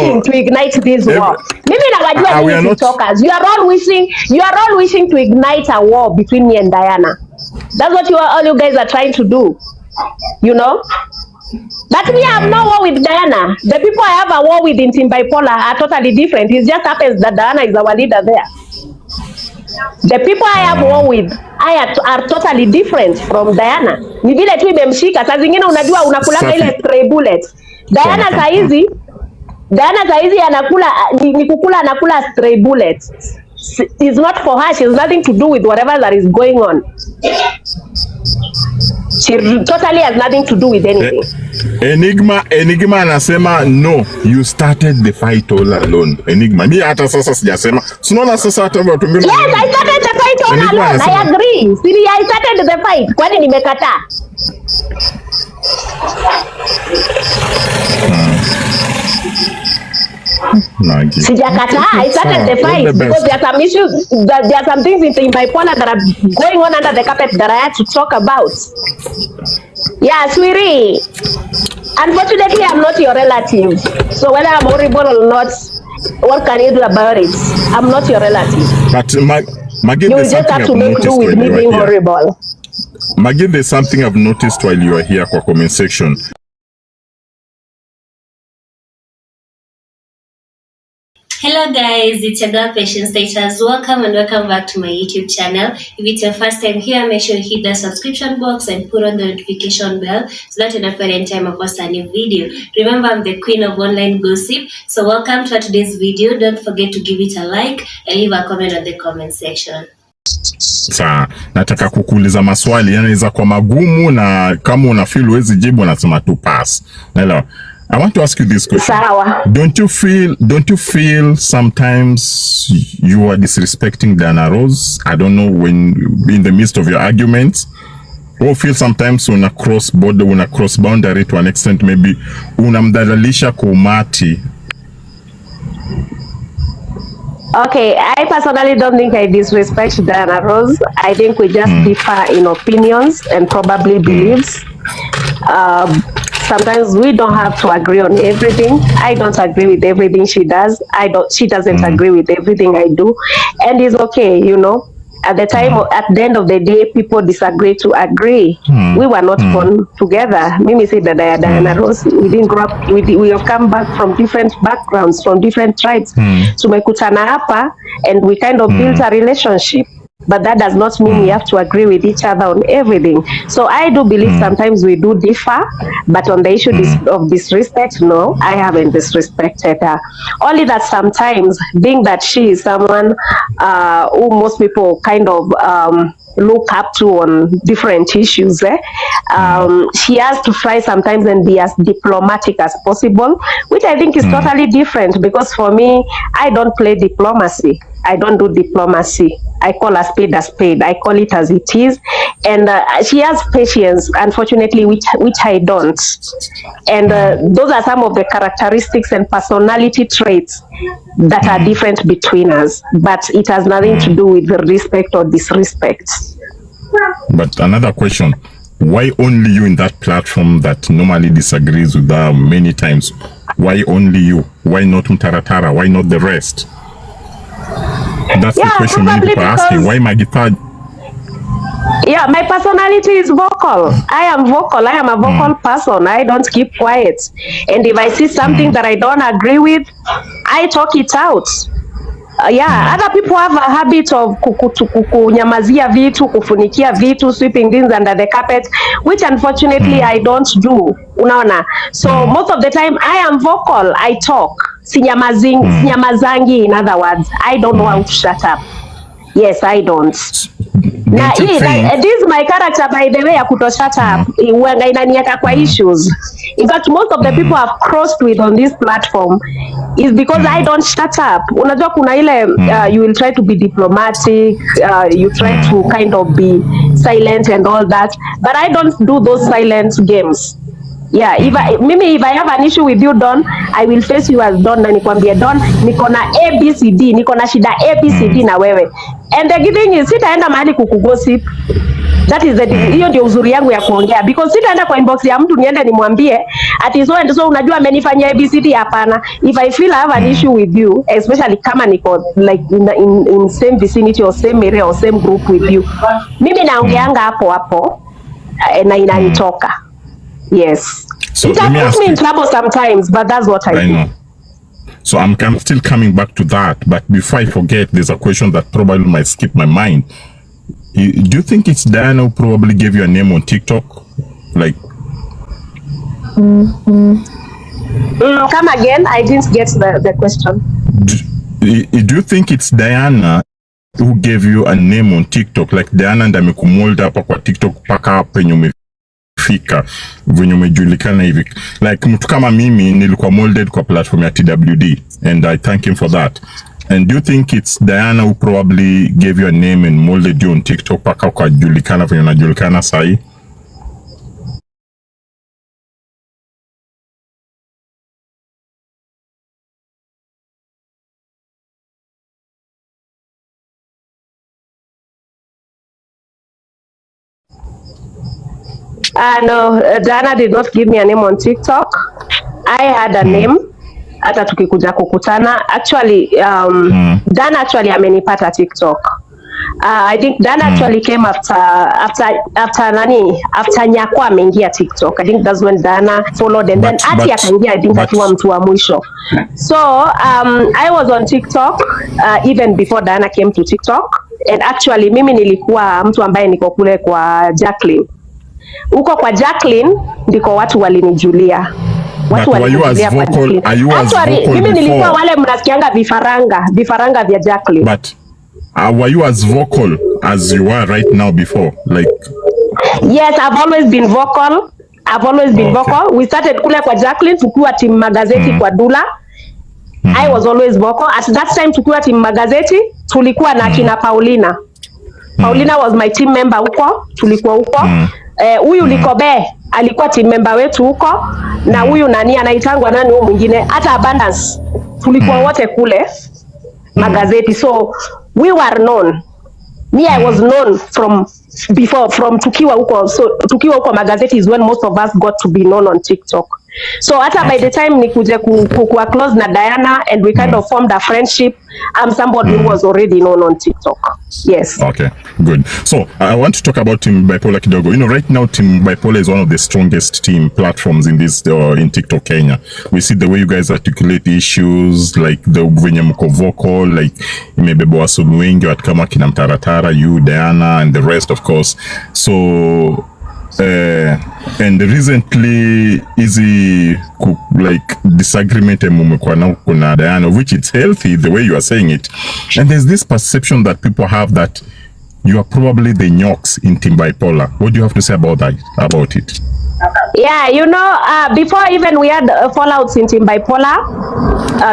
wishing to ignite this war. Mimi nawajua nyinyi TikTokers. You are all wishing to ignite a war between me and Diana. That's what all you guys are trying to do. You know? But me, I have no war with Diana. The people I have a war with in Team Bipolar are totally different. It just happens that Diana is our leader there. The people I have war with are totally different from Diana. Ni vile tu imemshika. Saa zingine unajua unakulanga ile stray bullet. Diana saizi anakula ni kukula anakula stray bullets. It's not for her. She has nothing to do with whatever that is going on. She totally has nothing to do with anything. Enigma anasema no, you started the fight all alone. Enigma, mimi hata sasa sijasema. Unaona sasa hata watu wengine. Yes, I started the fight all alone. I agree. See, I started the fight. Kwani nimekataa? Sijakataa. I started the fight because there are some issues, there are some things in bipolar that are going on under the carpet that I had to talk about. Yeah, sweetie. Unfortunately, I'm not your relative. So whether I'm horrible or not, what can you do about it? I'm not your relative. But Maggie, you just have to make do with me being horrible. Maggie, there's something I've noticed while you are here for comment section. Hello guys, it's your girl Patience Status. Welcome and welcome back to my YouTube channel. If it's your first time here, make sure you hit the subscription box and put on the notification bell so that you don't forget any time I post a new video. Remember, I'm the queen of online gossip. So welcome to today's video. Don't forget to give it a like and leave a comment on the comment section. Sa, nataka kukuuliza maswali yanaweza kwa magumu na kama una feel huwezi jibu unasema tu pass. Hello. I want to ask you this question. Don't you feel sometimes you are disrespecting Diana Rose? I don't know, when in the midst of your arguments, or feel sometimes una cross border, una cross boundary to an extent, maybe unamdhalilisha kumati. Okay, I personally don't think I disrespect Diana Rose. I think we just differ in opinions and probably beliefs. Sometimes we don't have to agree on everything. I don't agree with everything she does. She doesn't agree with everything I do. And it's okay, you know. At the end of the day, people disagree to agree. We were not born together. Mimi said that Diana Rose, we didn't grow up, we have come back from different backgrounds, from different tribes. Tumekutana hapa and we kind of built a relationship. But that does not mean we have to agree with each other on everything. So I do believe sometimes we do differ, but on the issue of disrespect, no, I haven't disrespected her. Only that sometimes, being that she is someone who most people kind of look up to on different issues, she has to try sometimes and be as diplomatic as possible, which I think is totally different, because for me, I don't play diplomacy. I don't do diplomacy. I call a spade a spade. I call it as it is. And she has patience, unfortunately, which I don't. And those are some of the characteristics and personality traits that are different between us. But it has nothing to do with respect or disrespect. But another question. Why only you in that platform that normally disagrees with her many times? Why only you? Why not Mtaratara? Why not the rest? That's the question many people are asking. Why Maggie? Yeah, my personality is vocal. I am vocal. I am a vocal person. I don't keep quiet. And if I see something that I don't agree with, I talk it out. Other people have a habit of kunyamazia vitu, kufunikia vitu, sweeping things under the carpet, which unfortunately I don't do. Unaona? So most of the time I am vocal. I talk. Sinyamazangi, in other words. I don't know how to shut up. Yes, I don't. Now, this is my character, by the way, ya kuto shut up. Uanga inanieka kwa issues. In fact, most of the people I've crossed with on this platform is because I don't shut up. Unajua kuna ile, you will try to be diplomatic, you try to kind of be silent and all that, but I don't do those silent games. Yeah, if I have an issue with you Don, I will face you as Don na nikwambie Don, niko na ABCD, niko na shida ABCD na wewe. And the giving is sitaenda mahali kukugossip. That is hiyo ndio uzuri yangu ya kuongea, because sitaenda kwa inbox ya mtu niende nimwambie ati so and so unajua amenifanyia ABCD. Hapana. If I feel I have an issue with you, especially kama niko like in same vicinity or same area or same group with you, mimi naongeanga hapo na inanitoka. Yes. So it puts me in trouble sometimes, but that's what I do. Know. So I'm still coming back to that, but before I forget, there's a question that probably might skip my mind. Do you think it's Diana who probably gave you a name on TikTok? Like, come again? I didn't get the question. Do you think it's Diana who gave you a name on TikTok? Like Diana and amekumold hapa kwa TikTok paka penye umefika venye umejulikana hivi. Like mtu kama mimi nilikuwa molded kwa platform ya TWD, and I thank him for that. And do you think it's Diana who probably gave you a name and molded you on TikTok paka ukajulikana venye unajulikana sahi? No, Diana did not give me a name on TikTok. I had a name. Hata tukikuja kukutana. Actually, Diana actually amenipata TikTok. I think Diana actually came after Nyakwa ameingia TikTok. I think that's when Diana followed, and then Ati akaingia, I think akiwa mtu wa mwisho. So, I was on TikTok even before Diana came to TikTok. And actually, mimi nilikuwa mtu ambaye niko kule kwa Jacqueline. Uko kwa Jacqueline ndiko watu walinijulia. Watu walinijulia kwa Jacqueline. Actually, mimi nilikuwa wale mnasikianga vifaranga vya Jacqueline. But were you as vocal as you are right now before? Like, yes, I've always been vocal. Vocal. We started kule kwa Jacqueline tukiwa team magazeti kwa Dula. I was always vocal. At that time tukiwa team magazeti tulikuwa na kina Paulina. Paulina was my team member huko, tulikuwa huko. Huyu Likobe alikuwa team member wetu huko, na huyu nani anaitangwa nani huyu mwingine, hata Abundance tulikuwa wote kule magazeti. So we were known. Me, I was known from before, from tukiwa huko. So tukiwa huko magazeti is when most of us got to be known on TikTok. So hata by the time nikuje kuwa close na Diana and we kind of formed a friendship, I'm somebody who was already known on TikTok. Yes. Okay, good. So I want to talk about Team Bipolar kidogo. You know, right now Team Bipolar is one of the strongest team platforms in this in TikTok Kenya. We see the way you guys articulate issues, like the venye mko vocal, like imebeba wasomi wengi watu kama kina Mtaratara, you, Diana, and the rest, of course. So and recently easy like disagreement mumekuwa nao kuna Diana, which it's healthy the way you are saying it, and there's this perception that people have that you are probably the nyokes in Team Bipolar. What do you have to say about it? Yeah, you know, before even we had fallouts in Team Bipolar,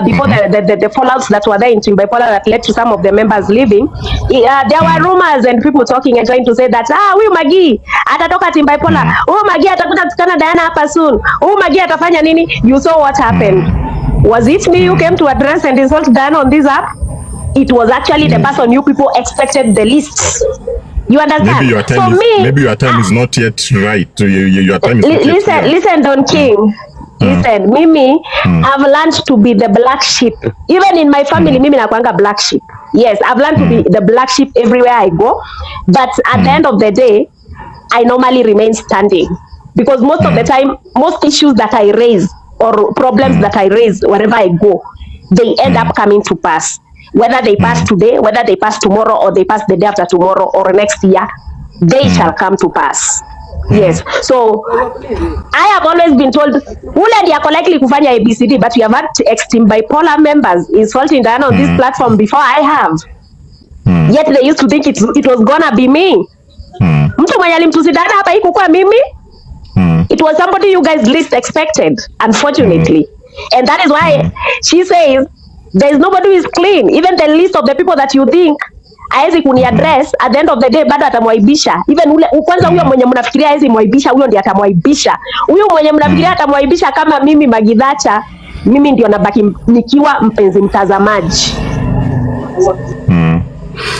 before the fallouts that were there in Team Bipolar that led to some of the members leaving, there were rumors and people talking and trying to say that huyu Magi atatoka Team Bipolar, huyu Magi atakuja kutukana Diana hapa soon, huyu Magi atafanya nini. You saw what happened. Was it me who came to address and insult Diana on this app? It was actually the person you people expected the least. You understand? Maybe your time is not yet right. Your time is not yet right. Listen, Don King. Listen, Mimi, I've learned to be the black sheep. Even in my family, Mimi nakuanga black sheep. Yes, I've learned to be the black sheep everywhere I go. But at the end of the day, I normally remain standing. Because most of the time, most issues that I raise or problems that I raise wherever I go, they end up coming to pass. Whether they pass today, whether they pass tomorrow, or they pass the day after tomorrow, or next year, they shall come to pass. Yes. So I have always been told, ule ndiye ako likely kufanya ABCD, but we have had ex-Team Bipolar members insulting Diana on this platform before I have. Yet they used to think it was gonna be me. Mtu mwenye alimtusi Diana hapa ikukuwa mimi. It was somebody you guys least expected, unfortunately. And that is why she says, there is nobody who is clean. Even the list of the people that you think haezi kuni address, at the end of the day bado atamwaibisha. Even ule kwanza huyo mwenye mnafikiria haezi mwaibisha, huyo ndiye atamwaibisha. Huyo mwenye mnafikiria atamwaibisha kama mimi Magidhacha, mimi ndio nabaki nikiwa mpenzi mtazamaji.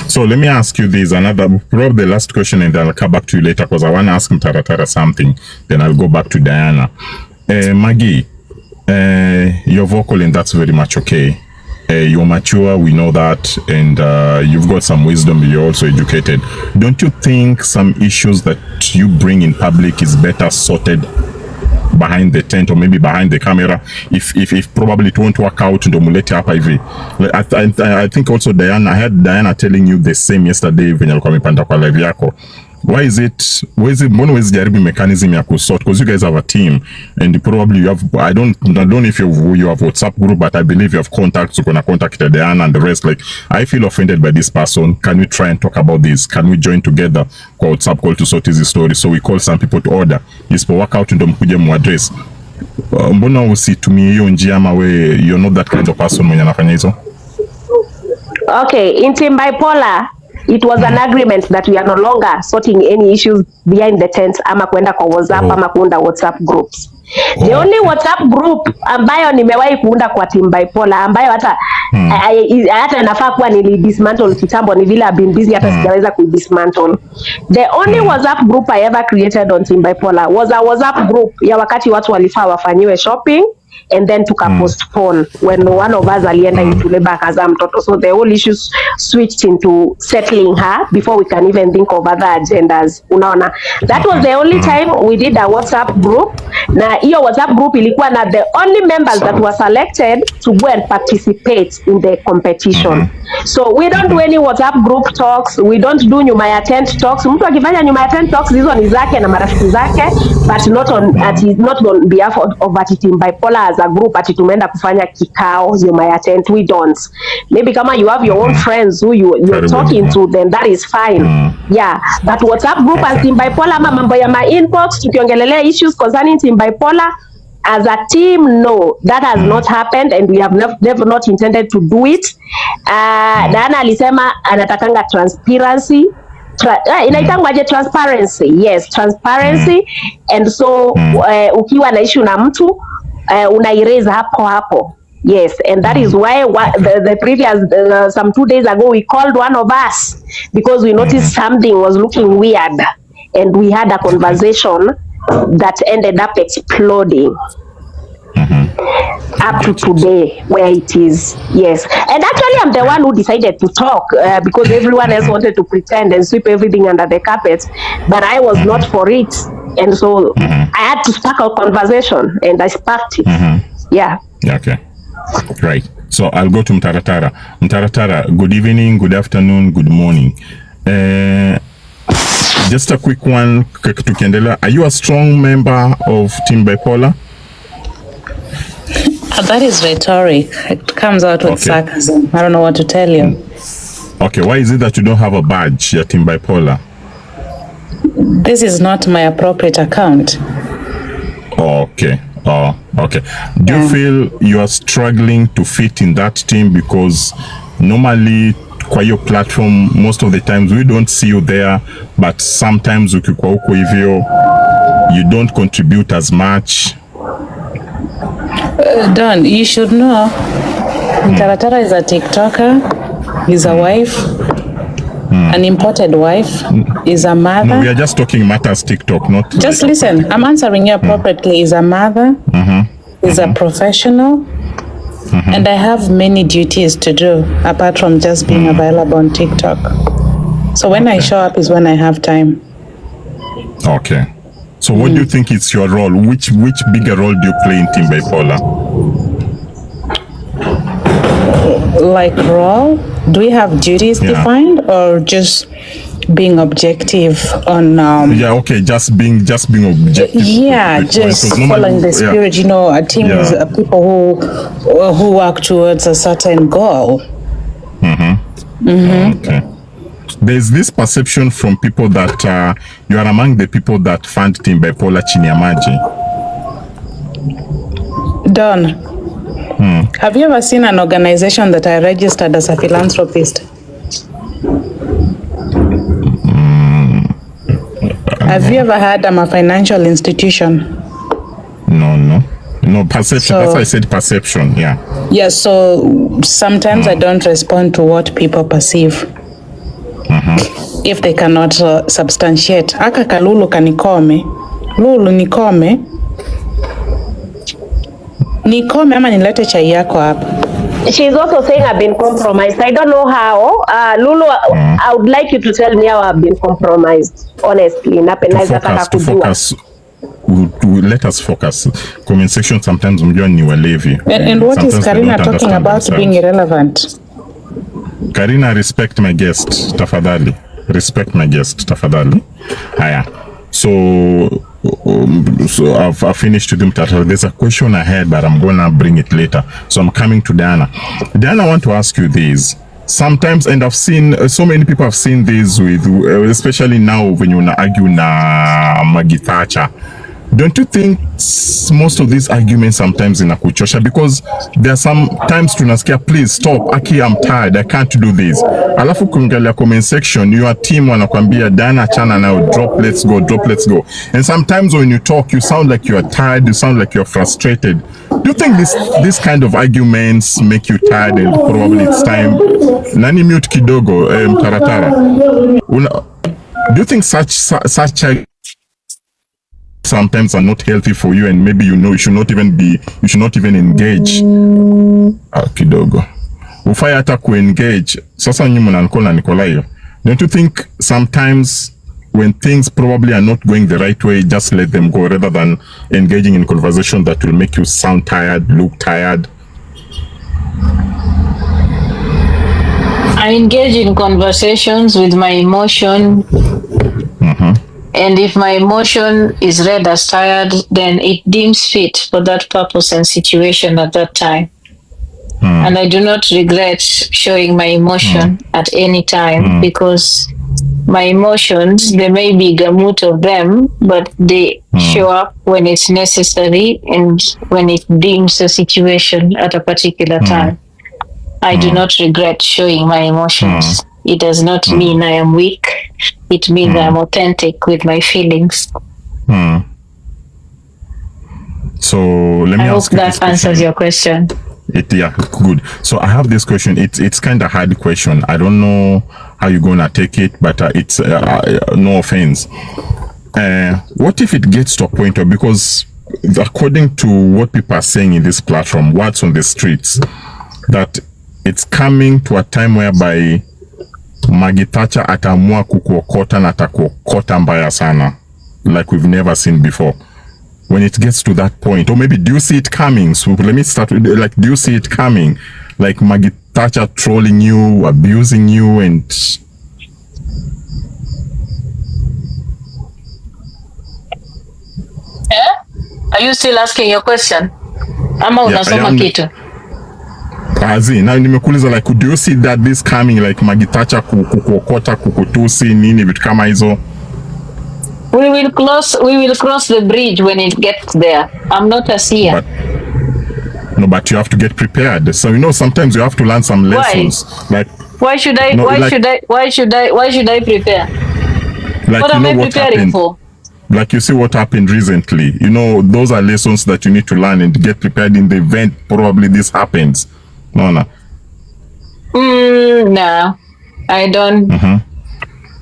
So let me ask you this, probably the last question, and then I'll come back to you later because I want to ask Mtaratara something. Then I'll go back to Diana. Maggie, you're vocal and that's very much okay. You're mature, we know that, and you've got some wisdom, you're also educated. Don't you think some issues that you bring in public is better sorted behind the tent or maybe behind the camera? If probably it won't work out, ndo mulete hapa hivi. I think also Diana, I heard Diana telling you the same yesterday venye alikuwa amepanda kwa live yako. Why is it mbona wezi jaribu mechanism ya kusort, because you guys have a team and probably you have, I don't know if you have WhatsApp group, but I believe you have contacts. You can contact Diana and the rest. Like, I feel offended by this person, can we try and talk about this? Can we join together kwa WhatsApp call to sort this story? So we call some people to order, isipo work out ndo mkuje muaddress. Mbona usitumie hiyo njia, ama we you're not that kind of person mwenye anafanya hizo? Okay, in Team Bipolar it was an agreement that we are no longer sorting any issues behind the tent ama kuenda kwa WhatsApp ama kuunda WhatsApp groups. The only WhatsApp group ambayo nimewahi kuunda kwa Team Bipolar ambayo hata inafaa kuwa dismantle kitambo, ni vile I've been busy hata sijaweza dismantle. The only WhatsApp group I ever created on Team Bipolar was a WhatsApp group ya wakati watu walifaa wafanyiwe shopping, and then tuka postpone when one of us alienda into labor akazaa mtoto. So the whole issues switched into settling her before we can even think of other agendas. Unaona, that was the only time we did a WhatsApp group, na hiyo WhatsApp group ilikuwa na the only members that were selected to go and participate in the competition. So we don't do any WhatsApp group talks, we don't do nyuma ya tent talks. Mtu akifanya nyuma ya tent talks hizo ni zake na marafiki zake, but not on behalf of Team Bipolar as a group. Ati tumeenda kufanya kikao nyuma ya tent, we don't. Maybe kama you have your own friends who you're talking to, then that is fine. Yeah, but WhatsApp group as Team Bipolar ama mambo ya my inbox tukiongelelea issues concerning Team Bipolar as a team, no, that has not happened, and we have never not intended to do it. Diana alisema anatakanga transparency. Inaitangwaje transparency? Yes, transparency. And so ukiwa na issue na mtu unaireza hapo. Yes, and that is why the previous some 2 days ago we called one of us because we noticed something was looking weird, and we had a conversation that ended up exploding up to today where it is. Yes, and actually I'm the one who decided to talk because everyone else wanted to pretend and sweep everything under the carpet, but I was not for it, and so I had to spark a conversation, and I sparked it. Yeah. Okay. Right. So I'll go to Mtaratara. Mtaratara, good evening, good afternoon, good morning. Just a quick one. Are you a strong member of Team Bipolar? That is rhetoric. It comes out with sarcasm. I don't know what to tell you. Okay, why is it that you don't have a badge at Team Bipolar? This is not my appropriate account. Okay. Oh, okay. Do you feel you are struggling to fit in that team? Because normally kwa hiyo platform most of the times we don't see you there, but sometimes ukikuwa huko hivyo you don't contribute as much. Don, you should know Taratara is a TikToker, is a wife, an imported wife, is a mother. No, we are just talking matters TikTok, not just listen. I'm answering you appropriately. Is a mother, is a professional, and I have many duties to do apart from just being available on TikTok. So when I show up is when I have time. Okay. So what do you think is your role? Which bigger role do you play in Team Bipolar? Like role? Do we have duties defined, or just being objective on just being objective? Yeah, just following the spirit. You know, a team is people who work towards a certain goal. Okay. There's this perception from people that you are among the people that fund Team Bipolar chini ya maji. Don, have you ever seen an organization that I registered as a philanthropist? Have you ever heard I'm a financial institution? No, perception. So, that's why I said perception. Yeah. Yeah. So sometimes I don't respond to what people perceive. If they cannot substantiate. Aka kalulu kanikome. Lulu nikome. Nikome ama nilete chai yako hapa. She's also saying I've been compromised. I don't know how. Lulu, I would like you to tell me how I've been compromised. Honestly, to focus. Let us focus. Comment section sometimes mjua ni walevi. And what is Karina talking about being irrelevant? Karina, respect my guest, tafadhali. Respect my guest, tafadhali. Haya. So I've finished with him. There's a question I had, but I'm gonna bring it later. So I'm coming to Diana. Diana, I want to ask you this. Sometimes, and I've seen so many people have seen this with, especially now when you argue na Maggie Thatcher. Don't you think most of these arguments sometimes inakuchosha? Because there are some times tunasikia, please stop, Aki, I'm tired, I can't do this. Alafu kuangalia comment section, your team wanakwambia Diana chana now, drop, let's go, drop, let's go. And sometimes when you talk, you sound like you are tired, you sound like you're frustrated. Do you think this kind of arguments make you tired and probably it's time? Nani mute kidogo, Taratara. Do you think such sometimes are not healthy for you, and maybe you should not even engage? Kidogo ufai hata kuengage. Sasa nyinyi mnakola nikola hiyo. Don't you think sometimes when things probably are not going the right way, just let them go rather than engaging in conversation that will make you sound tired, look tired? I engage in conversations with my emotion. And if my emotion is read as tired, then it deems fit for that purpose and situation at that time. And I do not regret showing my emotion at any time, because my emotions, there may be gamut of them, but they show up when it's necessary and when it deems a situation at a particular time. I do not regret showing my emotions. It does not mean I am weak. It means I'm authentic with my feelings. So let me ask you this question. I hope that answers your question. Yeah, good. So I have this question. It's kind of hard question. I don't know how you're gonna take it, but it's no offense. What if it gets to a point of, because according to what people are saying in this platform, what's on the streets, that it's coming to a time whereby Maggie Thatcher atamua kukuokota na atakuokota mbaya sana, like we've never seen before. When it gets to that point, or maybe do you see it coming? So let me start with, like, do you see it coming? Like Maggie Thatcher trolling you, abusing you, and Are you still asking your question? Ama unasoma kitu? Now nimekuuliza, like, do you see that this coming, like Maggie Thatcher kukuokota, kukutusi nini vitu kama hizo? We will cross the bridge when it gets there. I'm not a seer. But you have to get prepared. So sometimes you have to learn some lessons. Why? Like, why should I prepare? Like, what am I preparing for? Like, you see what happened recently. Those are lessons that you need to learn and get prepared in the event probably this happens. No. No, I don't.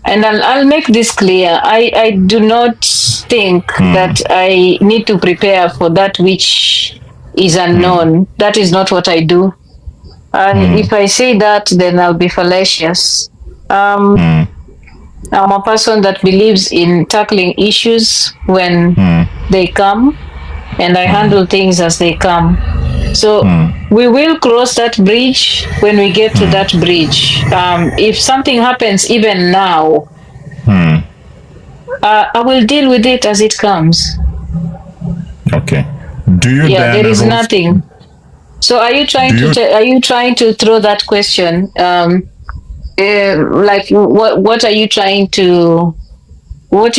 And I'll make this clear. I do not think that I need to prepare for that which is unknown. That is not what I do. And if I say that, then I'll be fallacious. I'm a person that believes in tackling issues when they come, and I handle things as they come. So we will cross that bridge when we get to that bridge. If something happens even now, I will deal with it as it comes. Okay. Do you? Yeah, there is nothing. So are you trying to throw that question? Like, what are you trying to? What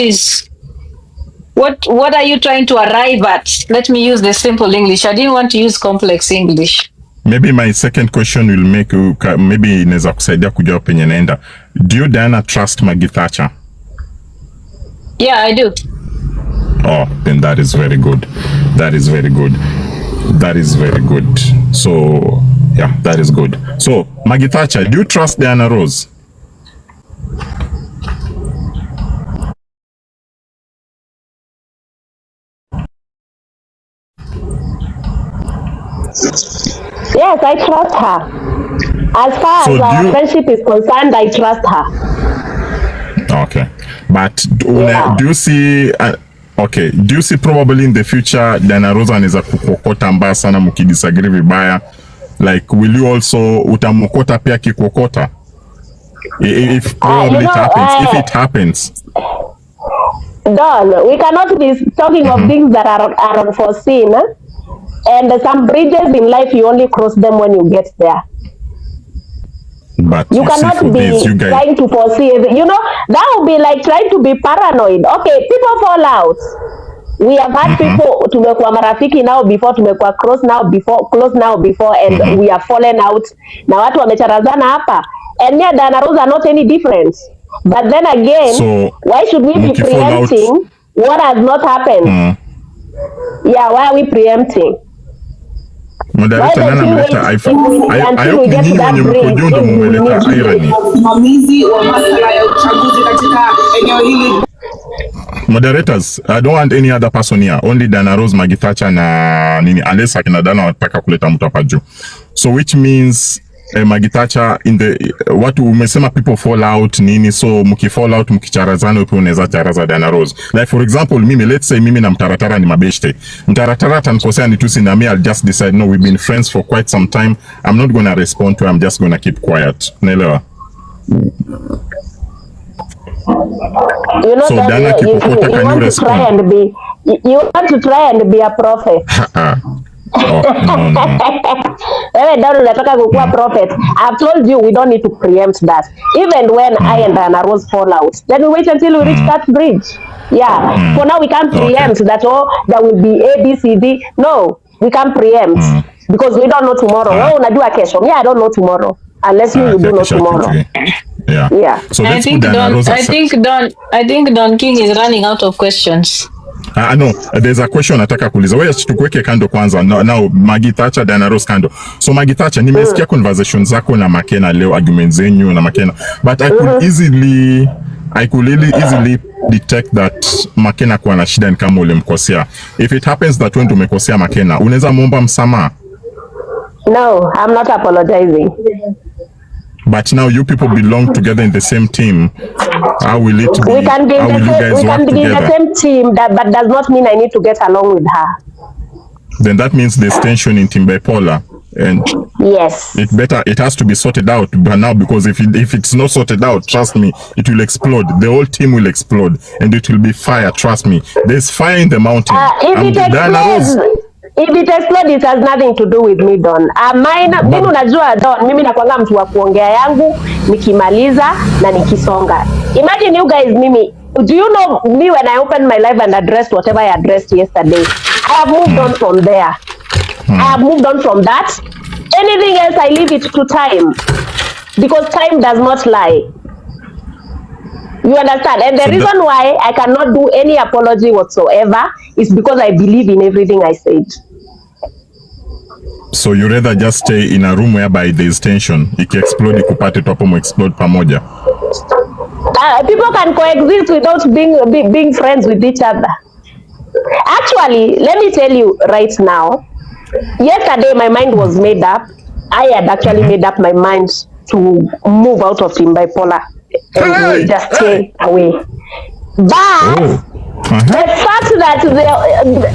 are you trying to arrive at? Let me use the simple English. I didn't want to use complex English. Maybe my second question will make you, maybe inaweza kusaidia kujua penye naenda. Do you, Diana, trust Maggie Thatcher? Yeah, I do. Oh, then that is very good. That is very good. That is very good. So, yeah, that is good. So, Maggie Thatcher, do you trust Diana Rose? Yes, I trust her. As far as our friendship is concerned, I trust her. Okay. But do you see... okay, do you see probably in the future Diana Rose anaweza kukokota mbaya sana mkidisagree vibaya? Like, will you also utamokota pia kikokota? If probably it happens, if it happens. Don, we cannot be talking of things that are unforeseen. And some bridges in life, you only cross them when you get there. But you cannot be trying to foresee. You know, that would be like trying to be paranoid. Okay, people fall out. We have had people tumekuwa marafiki now before, tumekuwa close now before, and we have fallen out. Na watu wamecharazana hapa. And me and Diana Rose are not any different. But then again, so, why should we be preempting what has not happened? Yeah, why are we preempting? Moderator, nana mleta I hope ni nyinyi wenye mkojondo mmeleta irony. Mamizi wa masuala ya uchaguzi katika eneo hili. Moderators, I don't want any other person here. Only Diana Rose, Maggie Thatcher na nini, unless akina Dana wataka kuleta mtu hapa juu. So which means Maggie Thatcher in the watu umesema people fall out nini, so mkifall out mkicharazana upo unaweza charaza Diana Rose. Like for example, mimi let's say mimi na Mtaratara ni mabeshte. Mtaratara atanikosea nitusi na I'll just decide no, we've been friends for quite some time. I'm not going to respond to her. I'm just going to keep quiet. Unaelewa? You know, so Dana kikokota, can you respond? You want to try and be a prophet. Oh, no. Prophet. I've told you we don't need to preempt that. Even when I and Diana Rose fall out, then we wait until we reach that bridge. Yeah. For now we can't preempt that. Oh, there will be A, B, C, D. No, we can't preempt because we don't know tomorrow. Oh, unajua kesho. Yeah, I don't know tomorrow unless you do know tomorrow. Yeah. So I think Don King is running out of questions. No, there's a question nataka kuuliza. Wewe tukuweke kando kwanza. Now Maggie Thatcher, Diana Rose kando. So Maggie Thatcher, nimesikia conversation zako na Makena leo, arguments zenyu na Makena. But I could easily detect that Makena kwa na shida kama ulimkosea. If it happens that when tumekosea Makena, unaweza muomba msamaha? No, I'm not apologizing. But now you people belong together in the same team. How will it be? We can be in the same team, but does not mean I need to get along with her. Then that means there's tension in Team Bipolar, and yes, it has to be sorted out. But now, because if it's not sorted out, trust me, it will explode. The whole team will explode, and it will be fire. Trust me, there's fire in the mountain. If it explodes, it has nothing to do with me, Don. Mimi unajua Don, mimi nakwanga mtu wa kuongea yangu, nikimaliza na nikisonga. Imagine you guys, mimi, do you know me when I opened my life and addressed whatever I addressed yesterday? I have moved on from there. I have moved on from that. Anything else, I leave it to time. Because time does not lie. You understand? And the reason why I cannot do any apology whatsoever is because I believe in everything I said. So you rather just stay in a room whereby there is tension. Iki-explode, ikupate topo mo-explode pamoja. People can coexist without being friends with each other. Actually, let me tell you right now, yesterday my mind was made up. I had actually made up my mind to move out of Team Bipolar and just stay away. But the fact that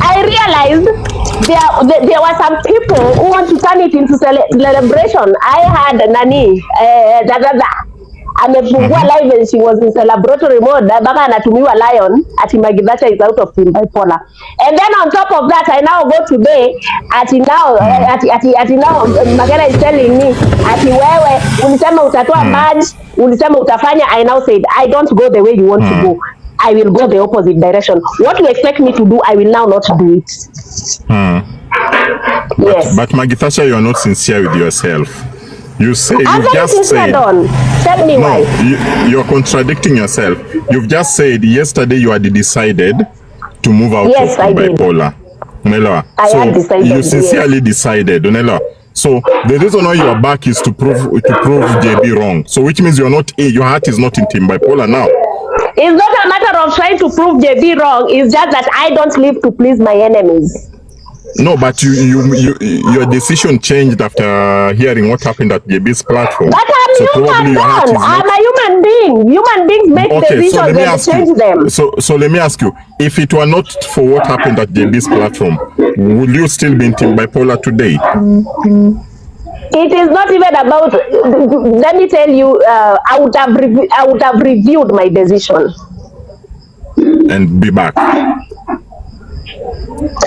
I realized there were some people who want to turn it into celebration. I had Nani, amefungua live and she was in celebratory mode. Baba anatumiwa lion ati Maggie Thatcher is out of Team Bipolar. And then on top of that, I now go today ati now Makena is telling me ati wewe ulisema utatoa badge, ulisema utafanya. I now said I don't go the way you want to go. I will go the opposite direction. What you expect me to do, I will now not do it. Yes. But Maggie Thatcher, you are not sincere with yourself. You say, you've just said. Tell me why. You're contradicting yourself. You've just said yesterday you had decided to move out of bipolar. I had decided. You sincerely decided, So the reason why you are back is to prove JB wrong. So which means your heart is not in team bipolar now. It's not a matter of trying to prove JB wrong. It's just that I don't live to please my enemies. No, but your decision changed after hearing what happened at JB's platform. But I'm a human being. Human beings make decisions and change them. So let me ask you, if it were not for what happened at JB's platform, will you still be in team bipolar today? It is not even about, let me tell you, I would have reviewed my decision. And be back.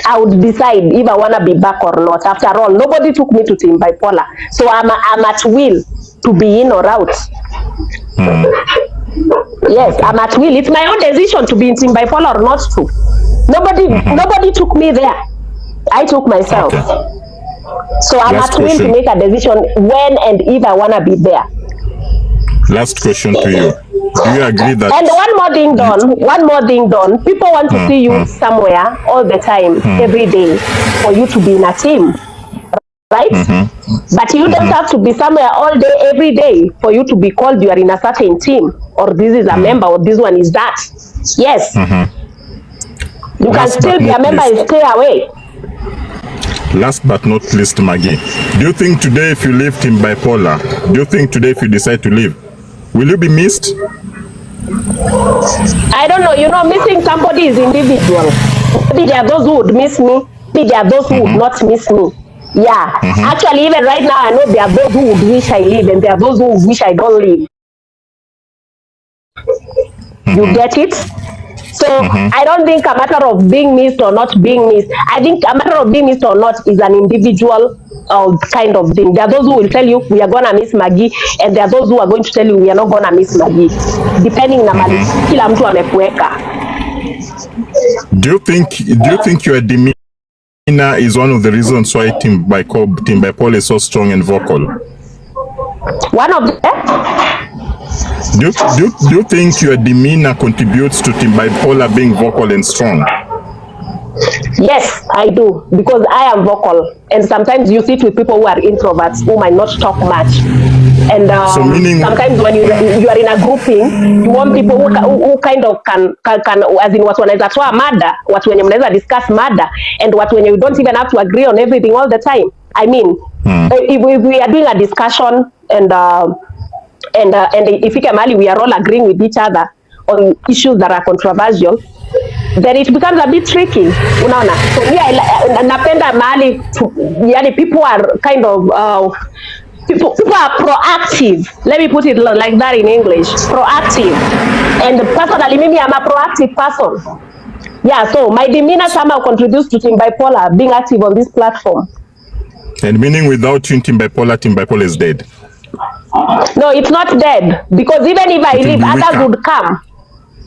I would decide if I want to be back or not. After all, nobody took me to team bipolar. So I'm at will to be in or out. Yes, I'm at will. It's my own decision to be in team bipolar or not to. Nobody took me there. I took myself. Okay. So I'm at will to make a decision when and if I want to be there. Last question to you. Do you agree that... And one more thing done. People want to see you somewhere all the time, every day, for you to be in a team, right? But you don't have to be somewhere all day, every day, for you to be called you are in a certain team, or this is a member, or this one is that. Yes. You can still be a member and stay away. Last but not least, Maggie, do you think today if you leave team bipolar, do you think today if you decide to leave, will you be missed? I don't know. Missing somebody is individual. Maybe there are those who would miss me. Maybe there are those who would not miss me. Yeah. Actually, even right now, I know there are those who would wish I leave, and there are those who would wish I don't leave. You get it? So I don't think a matter of being missed or not being missed. I think a matter of being missed or not is an individual kind of thing. There are those who will tell you we are gonna miss Maggie, and there are those who are going to tell you we are not gonna miss Maggie, depending na mali kila mtu amekuweka. Do you think your demeanor is one of the reasons why team bipolar is so strong and vocal? One of the Do you think your demeanor contributes to team bipolar being vocal and strong? Yes, I do, because I am vocal, and sometimes you sit with people who are introverts who might not talk much, and so meaning, sometimes when you are in a grouping, you want people who kind of can as in watu wanaweza toa mada, watu wenye mnaweza discuss mada, and watu wenye you don't even have to agree on everything all the time. I mean, if we are doing a discussion and ifike mahali we are all agreeing with each other on issues that are controversial, then it becomes a bit tricky. Unaona? So napenda mahali, yani people are kind of people are proactive. Let me put it like that in English. Proactive. And personally, maybe I'm a proactive person. Yeah, so my demeanor somehow contributes to team bipolar being active on this platform. And meaning without you in team bipolar is dead. No, it's not dead, because even if I leave, others would come.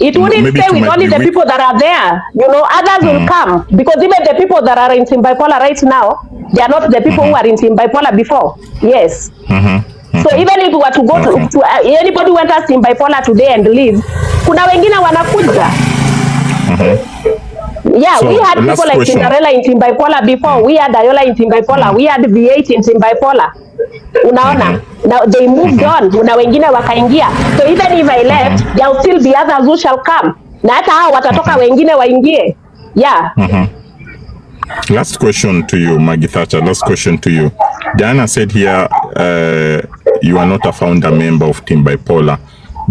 It wouldn't stay with only the people that are there. Others will come, because even the people that are in team bipolar right now, they are not the people who are in team bipolar before. Yes. So even if we were to go to anybody who enters team bipolar today and leave, kuna wengine wanakuja. Yeah, so we had people like Cinderella in team bipolar before. We had Ayola in team bipolar. We had V8 in team bipolar. Unaona? Now they moved on. Una wengine wakaingia. So even if I left, there will still be others who shall come. Na hata hao watatoka wengine waingie. Yeah. Last question to you, Maggie Thatcher. Last question to you. Diana said here, you are not a founder member of team bipolar.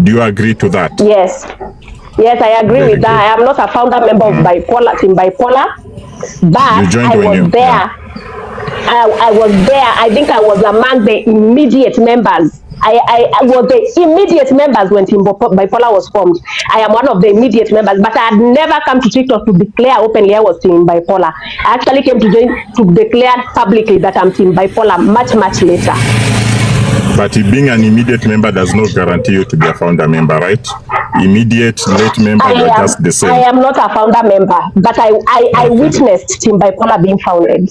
Do you agree to that? Yes. Yes, I agree with that. I am not a founder member of team bipolar, but I was there. I was there. I think I was among the immediate members. I was the immediate members when team bipolar was formed. I am one of the immediate members, but I had never come to TikTok to declare openly I was team bipolar. I actually came to declare publicly that I'm team bipolar much later. But being an immediate member does not guarantee you to be a founder member, right? Immediate, late member, you're just the same. I am not a founder member, but I witnessed team bipolar being founded.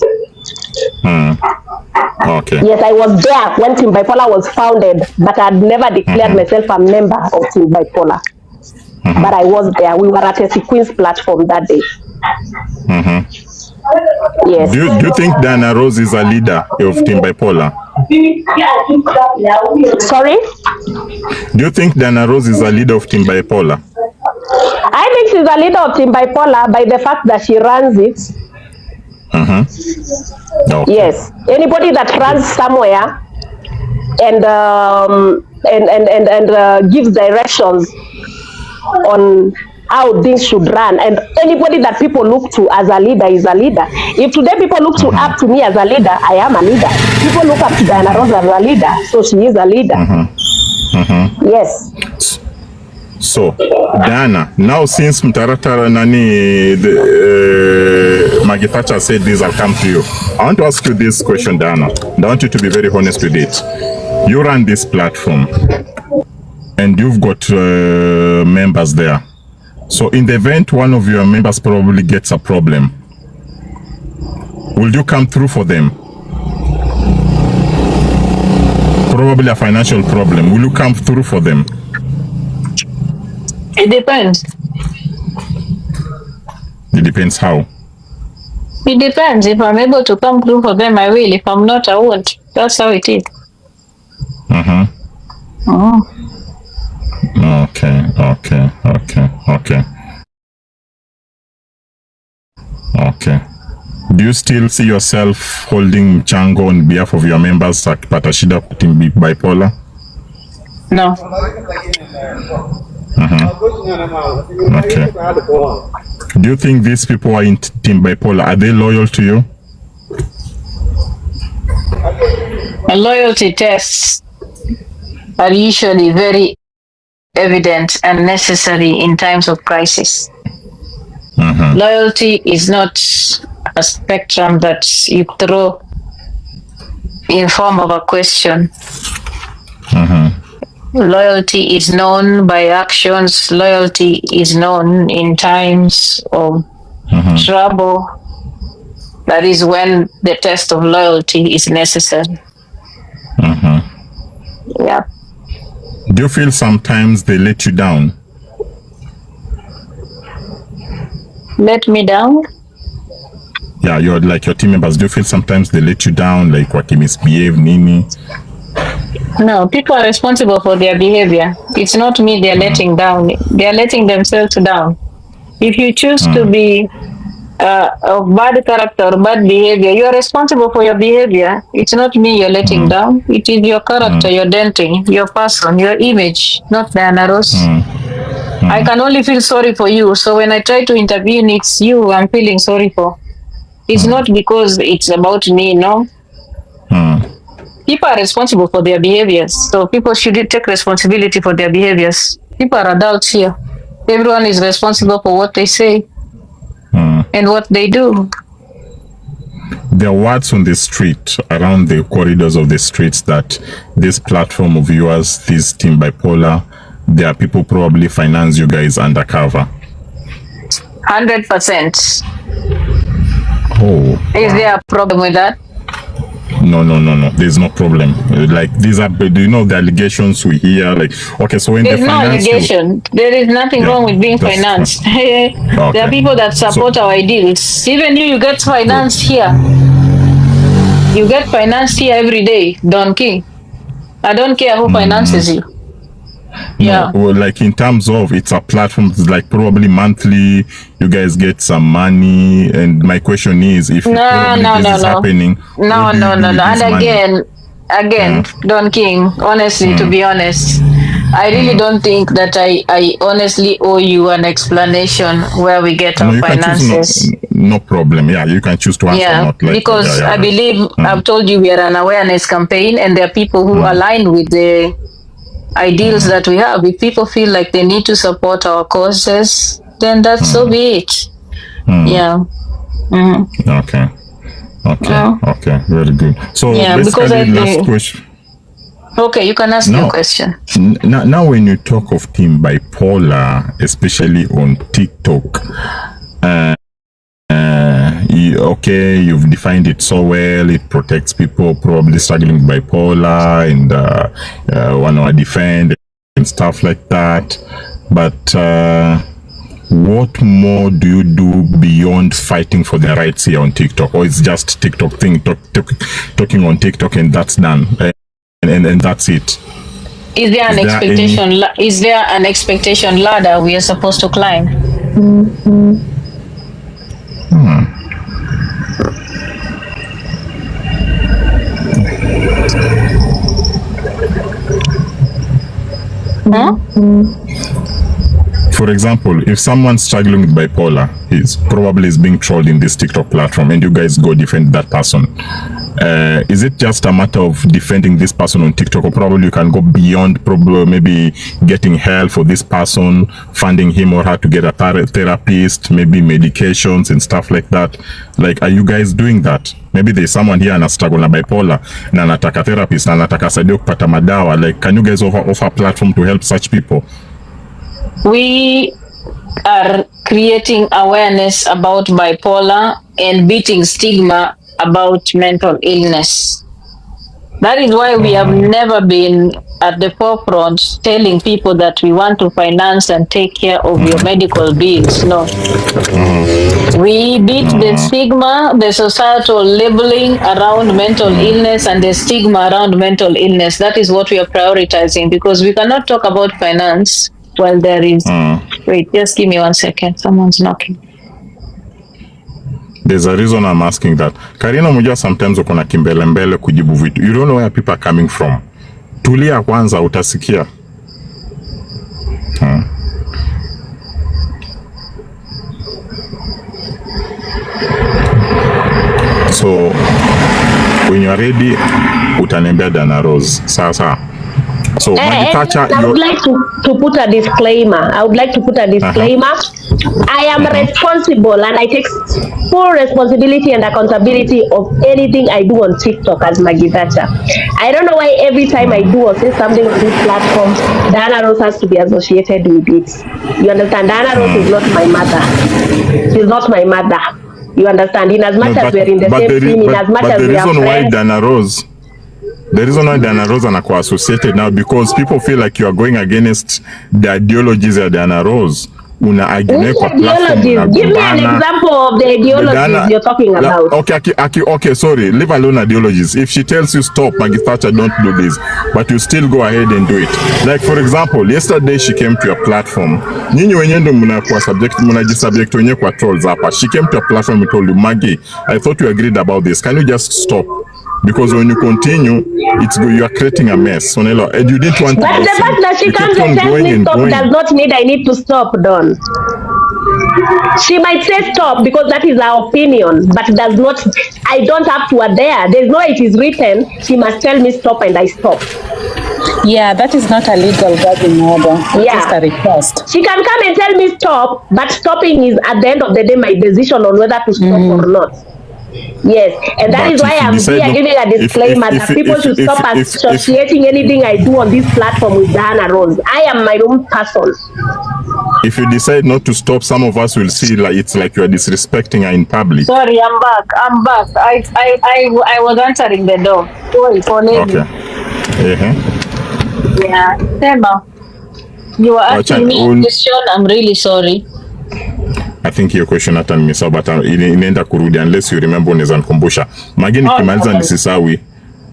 Okay. Yes, I was there when Team Bipolar was founded, but I'd never declared myself a member of Team Bipolar. But I was there. We were at a Queen's platform that day. Yes. Do you think Diana Rose is a leader of Team Bipolar? Sorry? Do you think Diana Rose is a leader of Team Bipolar? I think she's a leader of Team Bipolar by the fact that she runs it. Okay. Yes. Anybody that runs somewhere and gives directions on how things should run, and anybody that people look to as a leader is a leader. If today people look up to me as a leader, I am a leader. People look up to Diana Rose as a leader, so she is a leader. Yes. So, Diana, now since Mtaratara Nani, Maggie Thatcher said this, I'll come to you. I want to ask you this question, Diana. I want you to be very honest with it. You run this platform, and you've got members there. So, in the event one of your members probably gets a problem, will you come through for them? Probably a financial problem. Will you come through for them? It depends. It depends how. It depends. If I'm able to come through for them, I will. If I'm not, I won't. That's how it is. Okay. Do you still see yourself holding Chango on behalf of your members at Patashida Team Bipolar? No. Okay. Do you think these people are in Team Bipolar? Are they loyal to you? Loyalty tests are usually very evident and necessary in times of crisis. Loyalty is not a spectrum that you throw in form of a question. Loyalty is known by actions. Loyalty is known in times of trouble. That is when the test of loyalty is necessary. Yeah. Do you feel sometimes they let you down? Let me down? Yeah, you're like your team members. Do you feel sometimes they let you down, like what you misbehave, Nini? No, people are responsible for their behavior. It's not me they're letting down. They're letting themselves down. If you choose to be of bad character or bad behavior, you are responsible for your behavior. It's not me you're letting down. It is your character you're denting, your person, your image, not Diana Rose. I can only feel sorry for you. So when I try to intervene, it's you I'm feeling sorry for. It's not because it's about me, no. People are responsible for their behaviors. So people should take responsibility for their behaviors. People are adults here. Everyone is responsible for what they say and what they do. There are words on the street, around the corridors of the streets, that this platform of yours, this Team Bipolar, there are people probably finance you guys undercover. 100%. Oh. Is there a problem with that? No. There's no problem. Like, these are, do you know the allegations we hear? Like, okay, so when there's they no finance allegation. There is nothing wrong with being financed. Okay. There are people that support our ideals. Even you get financed here. You get financed here every day, Don King. I don't care who finances you. No, well, like in terms of it's a platform, it's like probably monthly you guys get some money, and my question is, if no, this is happening, no. And again, Don King, honestly, to be honest, I really don't think that I honestly owe you an explanation where we get our finances. No problem. Yeah, you can choose to answer. Not like, because I believe I've told you we are an awareness campaign, and there are people who align with the ideals that we have. If people feel like they need to support our causes, then that's so be it. Yeah. Okay. Very good. So basically, last question. Okay, you can ask your question. Now, when you talk of Team Bipolar, especially on TikTok, okay, you've defined it so well. It protects people probably struggling with bipolar and want to defend and stuff like that. But what more do you do beyond fighting for the rights here on TikTok? Or it's just TikTok thing, talking on TikTok and that's done, and that's it? Is there an expectation ladder we are supposed to climb? For example, if someone's struggling with bipolar, he's probably being trolled in this TikTok platform, and you guys go defend that person. Is it just a matter of defending this person on TikTok, or probably you can go beyond, probably maybe getting help for this person, funding him or her to get a therapist, maybe medications and stuff like that? Like, are you guys doing that? Maybe there's someone here and a struggle na bipolar, na anataka therapist, na anataka saidio kupata madawa. Like, can you guys offer a platform to help such people? We are creating awareness about bipolar and beating stigma about mental illness. That is why we have never been at the forefront telling people that we want to finance and take care of your medical bills. No. We beat the stigma, the societal labeling around mental illness and the stigma around mental illness. That is what we are prioritizing, because we cannot talk about finance while there is... Wait, just give me 1 second. Someone's knocking. There's a reason I'm asking that. Karina, mujua sometimes uko na kimbele mbele kujibu vitu. You don't know where people are coming from. Tulia kwanza utasikia. So when you are ready, utaniambia Dana Rose. Sawa. So I would like to put a disclaimer. I am responsible, and I take full responsibility and accountability of anything I do on TikTok as Maggie Thatcher. I don't know why every time I do or say something on this platform, Dana Rose has to be associated with it. You understand? Dana Rose is not my mother. She's not my mother. You understand? In as much as we're in the same team, in as much as we are friends. The reason why Dana Rose anakuwa associated now, because people feel like you are going against the ideologies of Dana Rose. Give me an example of the ideologies you're talking about. Okay, sorry. Leave alone ideologies. If she tells you stop, Maggie Thatcher, don't do this, but you still go ahead and do it. Like, for example, yesterday she came to your platform. Nyinyi wenyewe ndo mnajisubject wenyewe kwa trolls hapa. She came to your platform and told you, Maggie, I thought we agreed about this. Can you just stop? Because when you continue, you are creating a mess. And you didn't want to. But the fact that she comes and tells me stop does not mean I need to stop, Don. She might say stop because that is her opinion, but does not. I don't have to adhere. There's no, it is written. She must tell me stop and I stop. Yeah, that is not a legal governing order. Yeah. Just a request. She can come and tell me stop, but stopping is at the end of the day my decision on whether to stop or not. Yes, and that is why I'm here giving a disclaimer that people should stop associating anything I do on this platform with Dana Rose. I am my own person. If you decide not to stop, some of us will see like it's like you are disrespecting her in public. Sorry, I'm back. I was answering the door. Sorry for leaving. Okay. Yeah. Tema, you were asking me a question. I'm really sorry. I think your question hata nimesahau, but inaenda kurudi unless you remember, unaweza nikumbusha. Mageni kimaliza nisisawi.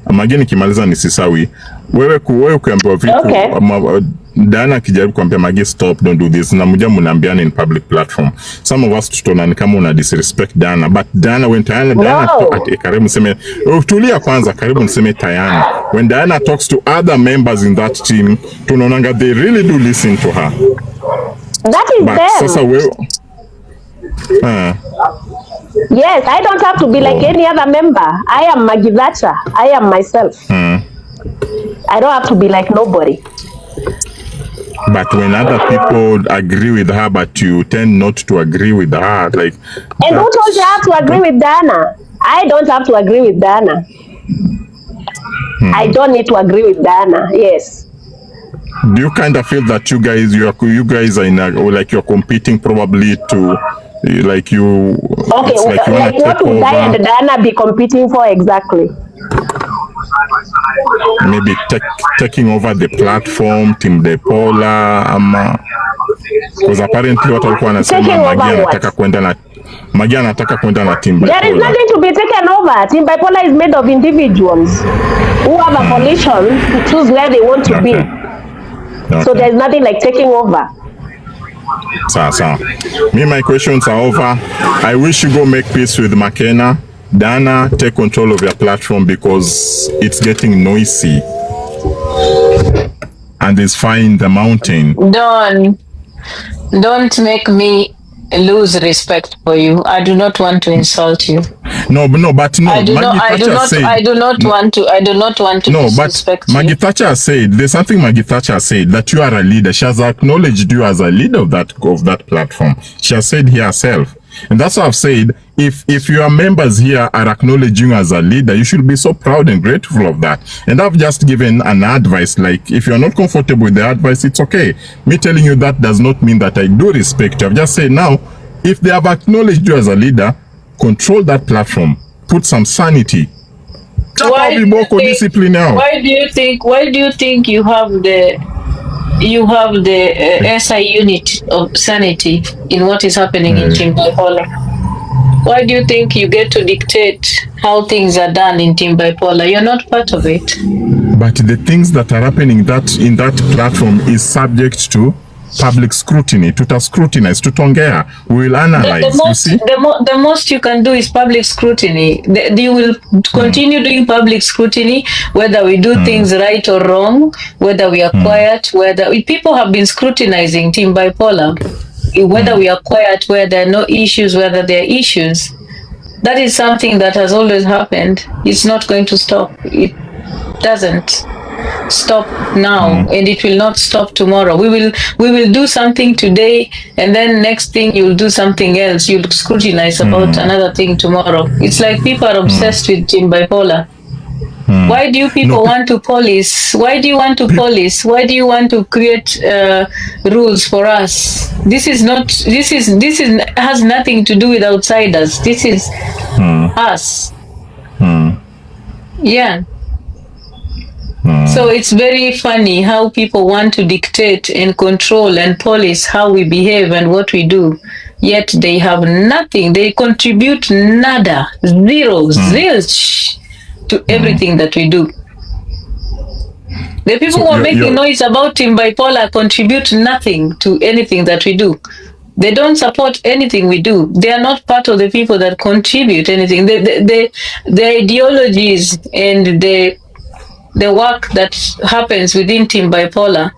Mageni kimaliza nisisawi. Wewe kuambiwa vitu Dana akijaribu kuambia Maggie stop, don't do this, na mmoja mnaambiana in public platform. Some of us tutaona kama una disrespect Dana, but Dana when Dana karibu niseme tulia kwanza, karibu niseme Tayana. When Dana talks to other members in that team, tunaonanga they really do listen to her. That is them. Sasa wewe yes, I don't have to be like any other member. I am Maggie Thatcher. I am myself. I don't have to be like nobody. But when other people agree with her, but you tend not to agree with her, like... And who told you I have to agree with Dana? I don't have to agree with Dana. I don't need to agree with Dana, yes. Do you kind of feel that you guys are in a, or like you're competing probably to Like you, okay, it's like you like what would I and Diana be competing for exactly? Maybe taking over the platform, Team Bipolar, because apparently what walikuwa wanasema Magi anataka kwenda na Team Bipolar. There is nothing to be taken over. Team Bipolar is made of individuals who have a coalition to choose where they want to be. Okay. So there is nothing like taking over. So, me, my questions are over. I wish you go make peace with McKenna. Dana, take control of your platform because it's getting noisy. And it's fire in the mountain. Don't make me lose respect for you. I do not want to insult you. No. I do not want to disrespect you. Maggie Thatcher said, there's something Maggie Thatcher said, that you are a leader. She has acknowledged you as a leader of that platform. She has said here herself. And that's why I've said, if your members here are acknowledging you as a leader, you should be so proud and grateful of that. And I've just given an advice, like, if you're not comfortable with the advice, it's okay. Me telling you that does not mean that I do respect you. I've just said now, if they have acknowledged you as a leader, control that platform. Put some sanity. Why do you think you have the SI unit of sanity in what is happening in Team Bipolar? Why do you think you get to dictate how things are done in Team Bipolar? You're not part of it. But the things that are happening in that platform is subject to public scrutiny, scrutinize, tongea. We will analyze. The most you can do is public scrutiny. You will continue doing public scrutiny, whether we do things right or wrong, whether we are quiet, whether people have been scrutinizing Team Bipolar, whether we are quiet, where there are no issues, whether there are issues. That is something that has always happened. It's not going to stop. It doesn't stop now, and it will not stop tomorrow. We will do something today, and then next thing you'll do something else. You'll scrutinize about another thing tomorrow. It's like people are obsessed with Team Bipolar. Why do you people want to police? Why do you want to police? Why do you want to create rules for us? This is has nothing to do with outsiders. This is us. Yeah. So it's very funny how people want to dictate and control and police how we behave and what we do, yet they have nothing. They contribute nada, zero, zilch to everything that we do. The people who are making noise about Team Bipolar contribute nothing to anything that we do. They don't support anything we do. They are not part of the people that contribute anything. The ideologies and the work that happens within Team Bipolar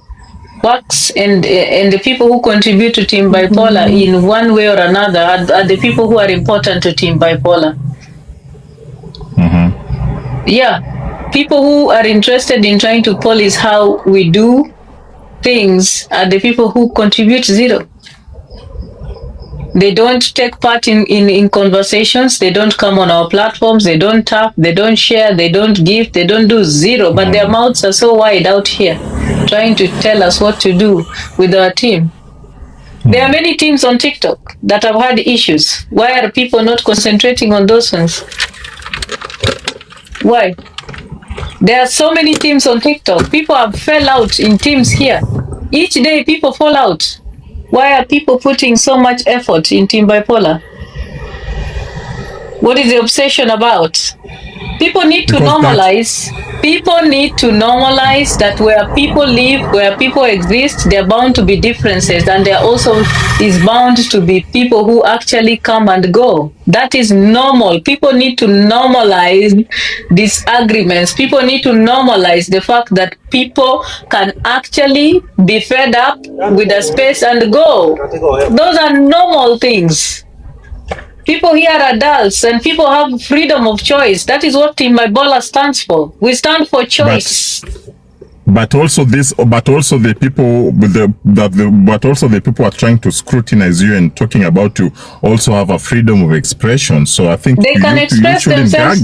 works, and the people who contribute to Team Bipolar in one way or another are the people who are important to Team Bipolar. Yeah, people who are interested in trying to police how we do things are the people who contribute zero. They don't take part in conversations. They don't come on our platforms. They don't tap. They don't share. They don't give. They don't do zero. But their mouths are so wide out here, trying to tell us what to do with our team. There are many teams on TikTok that have had issues. Why are people not concentrating on those ones? Why? There are so many teams on TikTok. People have fell out in teams here. Each day people fall out. Why are people putting so much effort in Team Bipolar? What is the obsession about? People need to normalize. People need to normalize that where people live, where people exist, there are bound to be differences, and there also is bound to be people who actually come and go. That is normal. People need to normalize disagreements. People need to normalize the fact that people can actually be fed up with a space and go. Those are normal things. People here are adults and people have freedom of choice. That is what Team Bipolar stands for. We stand for choice. But also the people are trying to scrutinize you and talking about you also have a freedom of expression. So I think they can express themselves.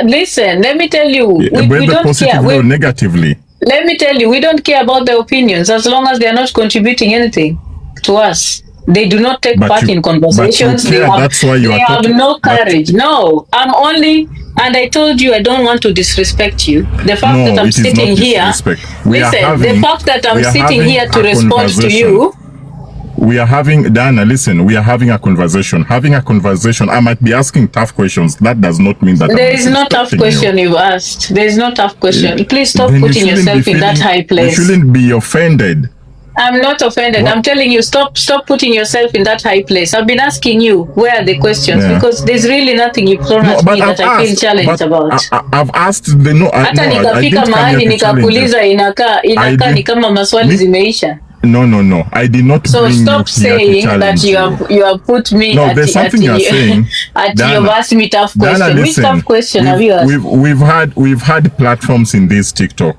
Listen, let me tell you, we don't care. Or negatively. Let me tell you, we don't care about their opinions as long as they are not contributing anything to us. They do not take part in conversations. They have no courage. No, I'm only, and I told you I don't want to disrespect you. The fact that I'm sitting here, the fact that I'm sitting here to respond to you. We are having, Diana, listen, we are having a conversation. Having a conversation, I might be asking tough questions. That does not mean that there is no tough question you've asked. There is no tough question. Please stop putting yourself in that high place. You shouldn't be offended. I'm not offended. What? I'm telling you, stop putting yourself in that high place. I've been asking you, where are the questions? Yeah. Because there's really nothing you've thrown at me that I feel challenged about. I've asked the no. Hata nikafika mahali nikakuuliza inakaa ni kama maswali zimeisha. No. I did not. So bring stop saying that you have put me at there's something you're saying. You've asked me tough question. Dana, which tough question have you asked? We've had platforms in this TikTok.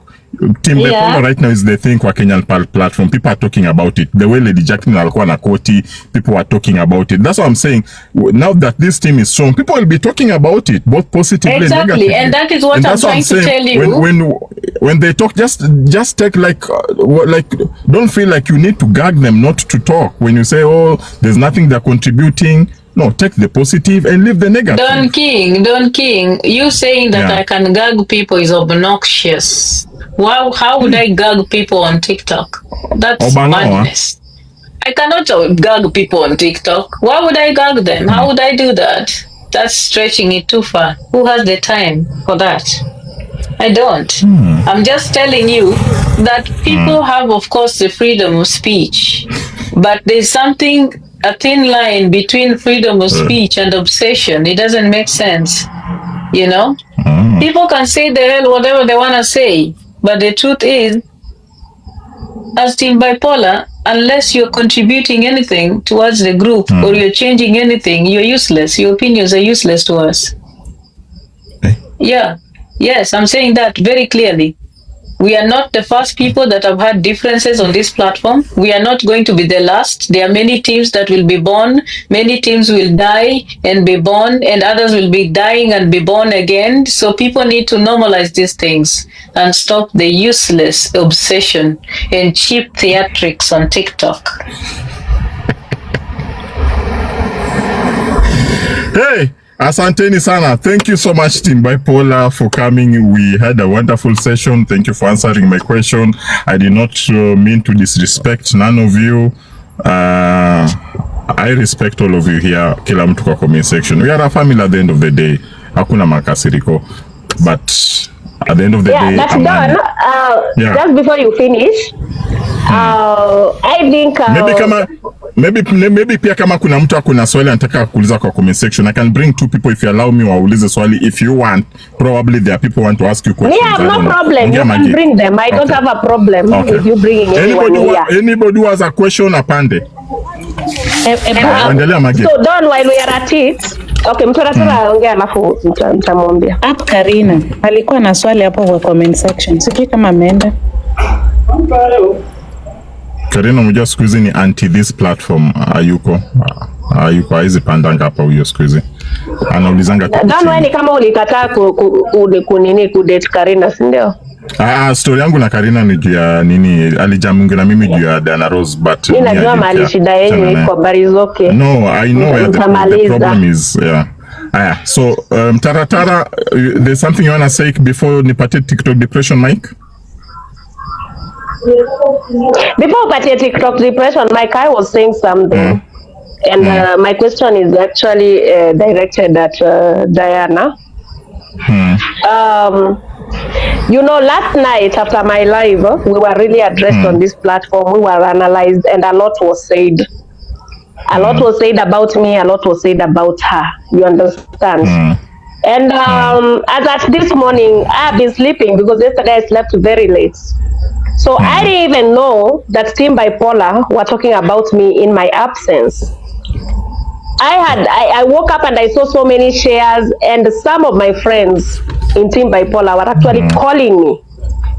Team Bepolo right now is the thing kwa Kenyan platform. People are talking about it. The way Lady Jacqueline alikuwa na koti, people are talking about it. That's what I'm saying. Now that this team is strong, people will be talking about it, both positively and negatively. And that is what I'm trying to tell you. When they talk, just take like don't feel like you need to gag them not to talk. When you say, oh, there's nothing they're contributing. No, take the positive and leave the negative. Don King, you saying that I can gag people is obnoxious. Wow, how would I gag people on TikTok? That's madness. I cannot gag people on TikTok. Why would I gag them? How would I do that? That's stretching it too far. Who has the time for that? I don't. I'm just telling you that people have, of course, the freedom of speech. But there's a thin line between freedom of speech and obsession. It doesn't make sense. You know? People can say the hell whatever they want to say. But the truth is, as Team Bipolar, unless you're contributing anything towards the group or you're changing anything, you're useless. Your opinions are useless to us. Yeah. Yes, I'm saying that very clearly. We are not the first people that have had differences on this platform. We are not going to be the last. There are many teams that will be born. Many teams will die and be born, and others will be dying and be born again. So people need to normalize these things and stop the useless obsession and cheap theatrics on TikTok. Hey! Asanteni sana. Thank you so much, Team Bipolar, for coming. We had a wonderful session. Thank you for answering my question. I did not mean to disrespect none of you. I respect all of you here. Kila mtu kwa comment section. We are a family at the end of the day. Hakuna makasiriko. But at the end of the day... that's done. Just before you finish, I think... Maybe pia kama kuna mtu akuna swali anataka kuuliza kwa comment section, I can bring two people if you allow me waulize swali if you want. Probably there are people want to ask you questions. Yeah, no problem. You can bring them. I don't have a problem with you bringing anyone here. Anybody who has a question apande. So Don, while we are at it, okay, mtoratara ongea alafu mtamwambia. Up Karina alikuwa na swali hapo kwa comment section. Siki kama ameenda. Karina mmoja siku hizi ni anti this platform. Ayuko hizi pandanga hapa huyo siku hizi. Anaulizanga tu. Don, ni kama ulikataa kudate Karina, si ndio? Story yangu na Karina ni juu ya nini, alijamunga na mimi juu ya Diana Rose, but ninajua mali shida yenu iko bari zoke. No, I know where the problem is. Yeah. So Taratara, there's something you want to say before nipate TikTok depression mic? Before nipate TikTok depression mic, I was saying something. And my question is actually directed at Diana. You know, last night after my live, we were really addressed on this platform. We were analyzed, and a lot was said. A lot was said about me. A lot was said about her. You understand? And as at this morning, I've been sleeping because yesterday I slept very late. So I didn't even know that Team Bipolar were talking about me in my absence. I woke up and I saw so many shares, and some of my friends in Team Bipolar were actually calling me,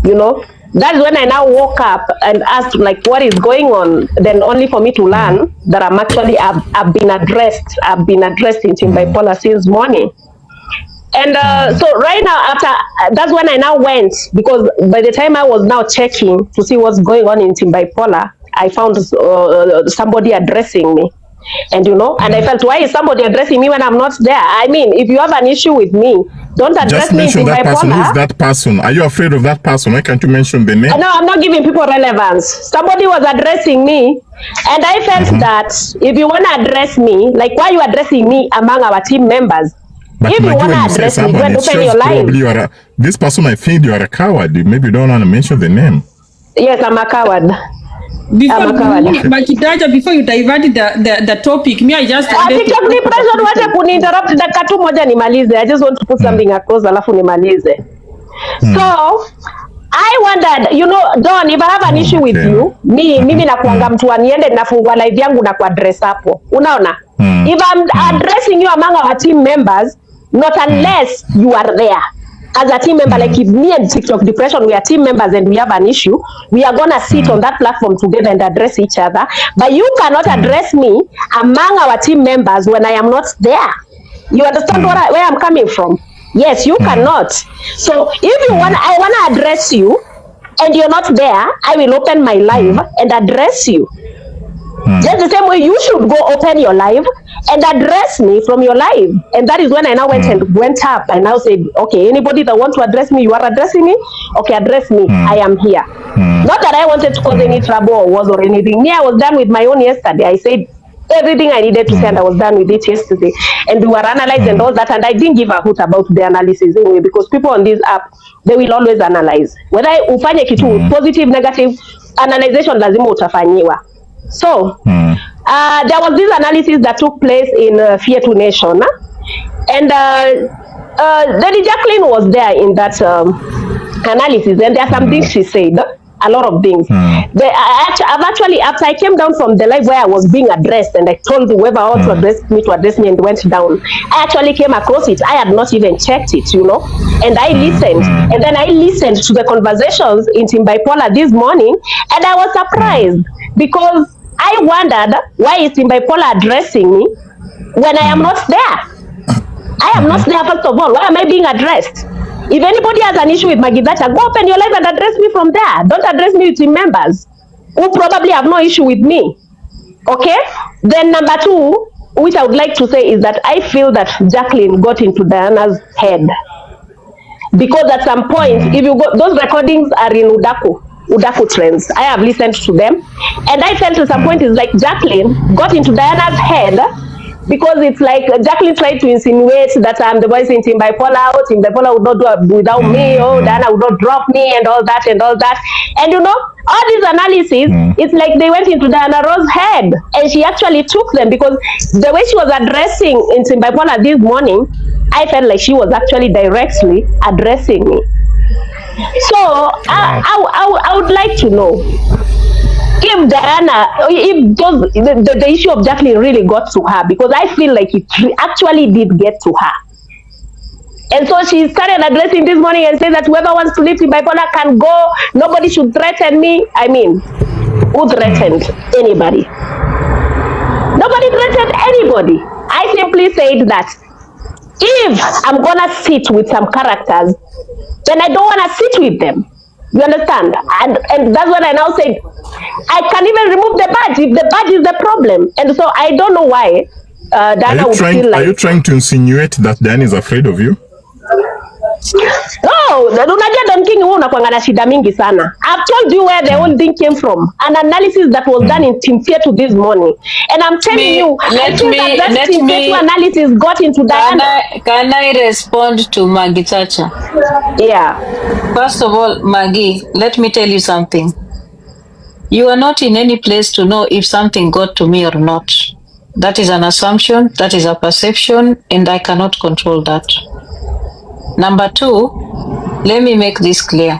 you know. That's when I now woke up and asked, like, what is going on? Then only for me to learn that I've been addressed. I've been addressed in Team Bipolar since morning. And so right now, that's when I now went, because by the time I was now checking to see what's going on in Team Bipolar, I found somebody addressing me. And and I felt, why is somebody addressing me when I'm not there? I mean, if you have an issue with me, don't address Just me mention in that person. bipolar. Who's that person? Are you afraid of that person? Why can't you mention the name? No, I'm not giving people relevance. Somebody was addressing me, and I felt that if you want to address me, like, why are you addressing me among our team members? But if you want to address me, go and open your live. This person might think you are a coward. Maybe you don't want to mention the name. Yes, I'm a coward. Before you diverted the topic, me, I just interrupt dakika tu moja nimalize. I just want to put something across alafu nimalize. So I wondered, Don, if I have an issue with you, mimi nakuanga mtu niende nafungua live yangu na kuaddress hapo. Unaona? If I'm addressing you among our team members, not unless you are there. As a team member, like if me and TikTok Depression, we are team members and we have an issue, we are gonna sit on that platform together and address each other. But you cannot address me among our team members when I am not there. You understand where I'm coming from? Yes, you cannot. So if you want, I wanna address you, and you're not there, I will open my live and address you. Just the same way you should go open your live and address me from your live. And that is when I now went up and now said, okay, anybody that wants to address me, you are addressing me? Okay, address me. I am here. Not that I wanted to cause any trouble or wars or anything. Me, I was done with my own yesterday. I said everything I needed to say and I was done with it yesterday. And we were analyzing and all that. And I didn't give a hoot about the analysis anyway, because people on this app, they will always analyze. Whether ufanye kitu positive, negative, analyzation lazima utafanyiwa. So, there was this analysis that took place in Fear to Nation, and Lady Jacqueline was there in that analysis, and there are some things she said, a lot of things. I've actually, after I came down from the live where I was being addressed, and I told whoever else to address me and went down, I actually came across it. I had not even checked it, and I listened, and then I listened to the conversations in Team Bipolar this morning, and I was surprised because I wondered, why is Team Bipolar addressing me when I am not there? I am not there, first of all. Why am I being addressed? If anybody has an issue with Magidacha, go open your live and address me from there. Don't address me with team members who probably have no issue with me. Okay? Then number two, which I would like to say, is that I feel that Jacqueline got into Diana's head. Because at some point, if you go, those recordings are in Udaku trends. I have listened to them, and I felt at some point it's like Jacqueline got into Diana's head, because it's like Jacqueline tried to insinuate that I'm the voice in Team Bipolar, Team Bipolar would not do without me, Diana would not drop me, and all that. And all these analyses, it's like they went into Diana Rose's head, and she actually took them, because the way she was addressing in Team Bipolar this morning, I felt like she was actually directly addressing me. So I would like to know if Diana, if the issue of Jacqueline really got to her, because I feel like it actually did get to her. And so she started addressing this morning and said that whoever wants to live in Bipolar can go. Nobody should threaten me. I mean, who threatened anybody? Nobody threatened anybody. I simply said that if I'm gonna sit with some characters, then I don't want to sit with them. You understand? And that's what I now said. I can even remove the badge if the badge is the problem. And so I don't know why Diana would feel like... Are you trying to insinuate that Diana is afraid of you? No, unajua Don King huwa unakuanga na shida mingi sana. I've told you where the whole thing came from. An analysis that was done in Team Fear to this morning. And I'm telling you, I think that Team Fear analysis got into Diana. Can I respond to Maggie Thatcher? Yeah. First of all, Maggie, let me tell you something. You are not in any place to know if something got to me or not. That is an assumption, that is a perception, and I cannot control that. Number two, let me make this clear.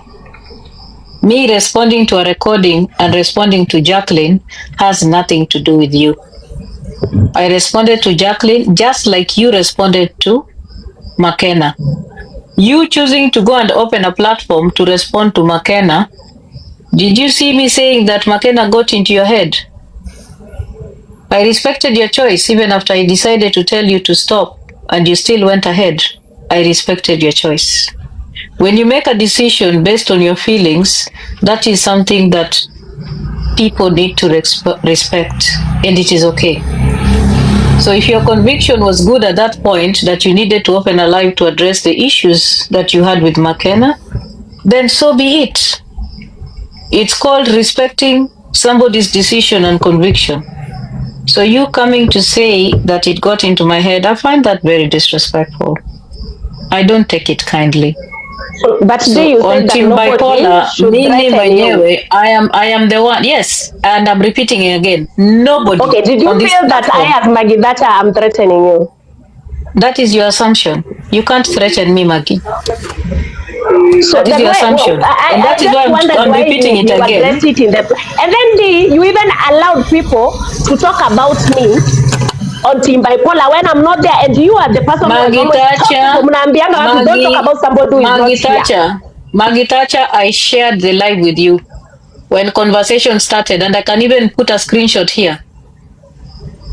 Me responding to a recording and responding to Jacqueline has nothing to do with you. I responded to Jacqueline just like you responded to McKenna. You choosing to go and open a platform to respond to McKenna, did you see me saying that McKenna got into your head? I respected your choice even after I decided to tell you to stop and you still went ahead. I respected your choice. When you make a decision based on your feelings, that is something that people need to respect, and it is okay. So if your conviction was good at that point, that you needed to open a live to address the issues that you had with McKenna, then so be it. It's called respecting somebody's decision and conviction. So you coming to say that it got into my head, I find that very disrespectful. I don't take it kindly. But today you said that bipolar, I am the one. Yes, and I'm repeating it again. Nobody. Okay, did you feel that I, as Maggie Thatcher, am threatening you? That is your assumption. You can't threaten me, Maggie. So that is your assumption. And that is why I'm repeating it again. And then you even allowed people to talk about me on Team Bipolar when I'm not there, and you are the person who always don't talk about somebody who is not here. Maggie Thatcher, I shared the live with you when conversation started, and I can even put a screenshot here.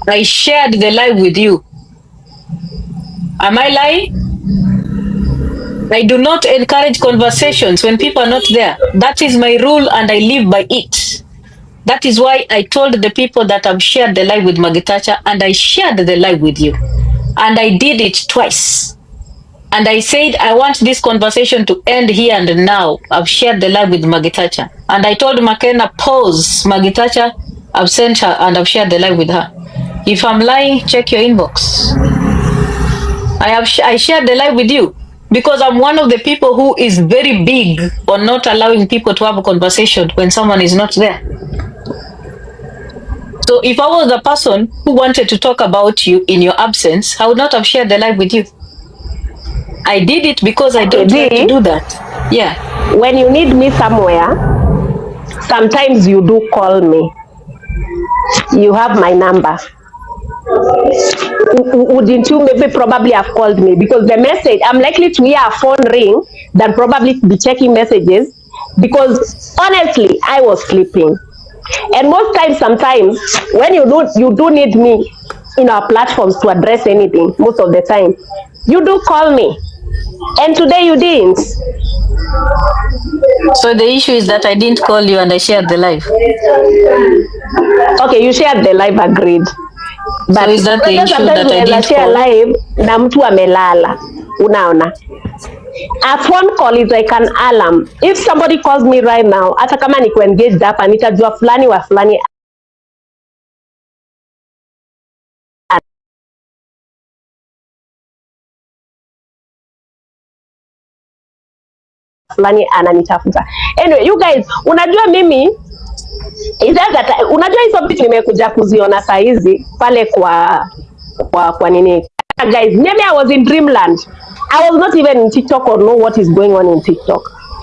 I shared the live with you. Am I lying? I do not encourage conversations when people are not there. That is my rule, and I live by it. That is why I told the people that I've shared the live with Maggie Thatcher, and I shared the live with you. And I did it twice. And I said, I want this conversation to end here and now. I've shared the live with Maggie Thatcher. And I told McKenna, pause. Maggie Thatcher, I've sent her and I've shared the live with her. If I'm lying, check your inbox. I shared the live with you because I'm one of the people who is very big on not allowing people to have a conversation when someone is not there. So if I was the person who wanted to talk about you in your absence, I would not have shared the live with you. I did it because I don't like to do that. Yeah. When you need me somewhere, sometimes you do call me. You have my number. Wouldn't you maybe probably have called me? Because the message, I'm likely to hear a phone ring than probably be checking messages, because honestly, I was sleeping. And most times, sometimes, when you do need me in our platforms to address anything, most of the time, you do call me. And today you didn't. So the issue is that I didn't call you and I shared the live. Okay, you shared the live, agreed. But so is that the issue that I didn't share call? Live na mtu amelala. Unaona? A phone call is like an alarm. If somebody calls me right now, hata kama niko engaged hapa, nitajua fulani wa fulani fulani ananitafuta. Anyway, you guys, unajua mimi unajua hizo vitu nimekuja kuziona saa hizi pale kwa nini? Guys, maybe I was in dreamland. I was not even in TikTok or know what is going on in TikTok.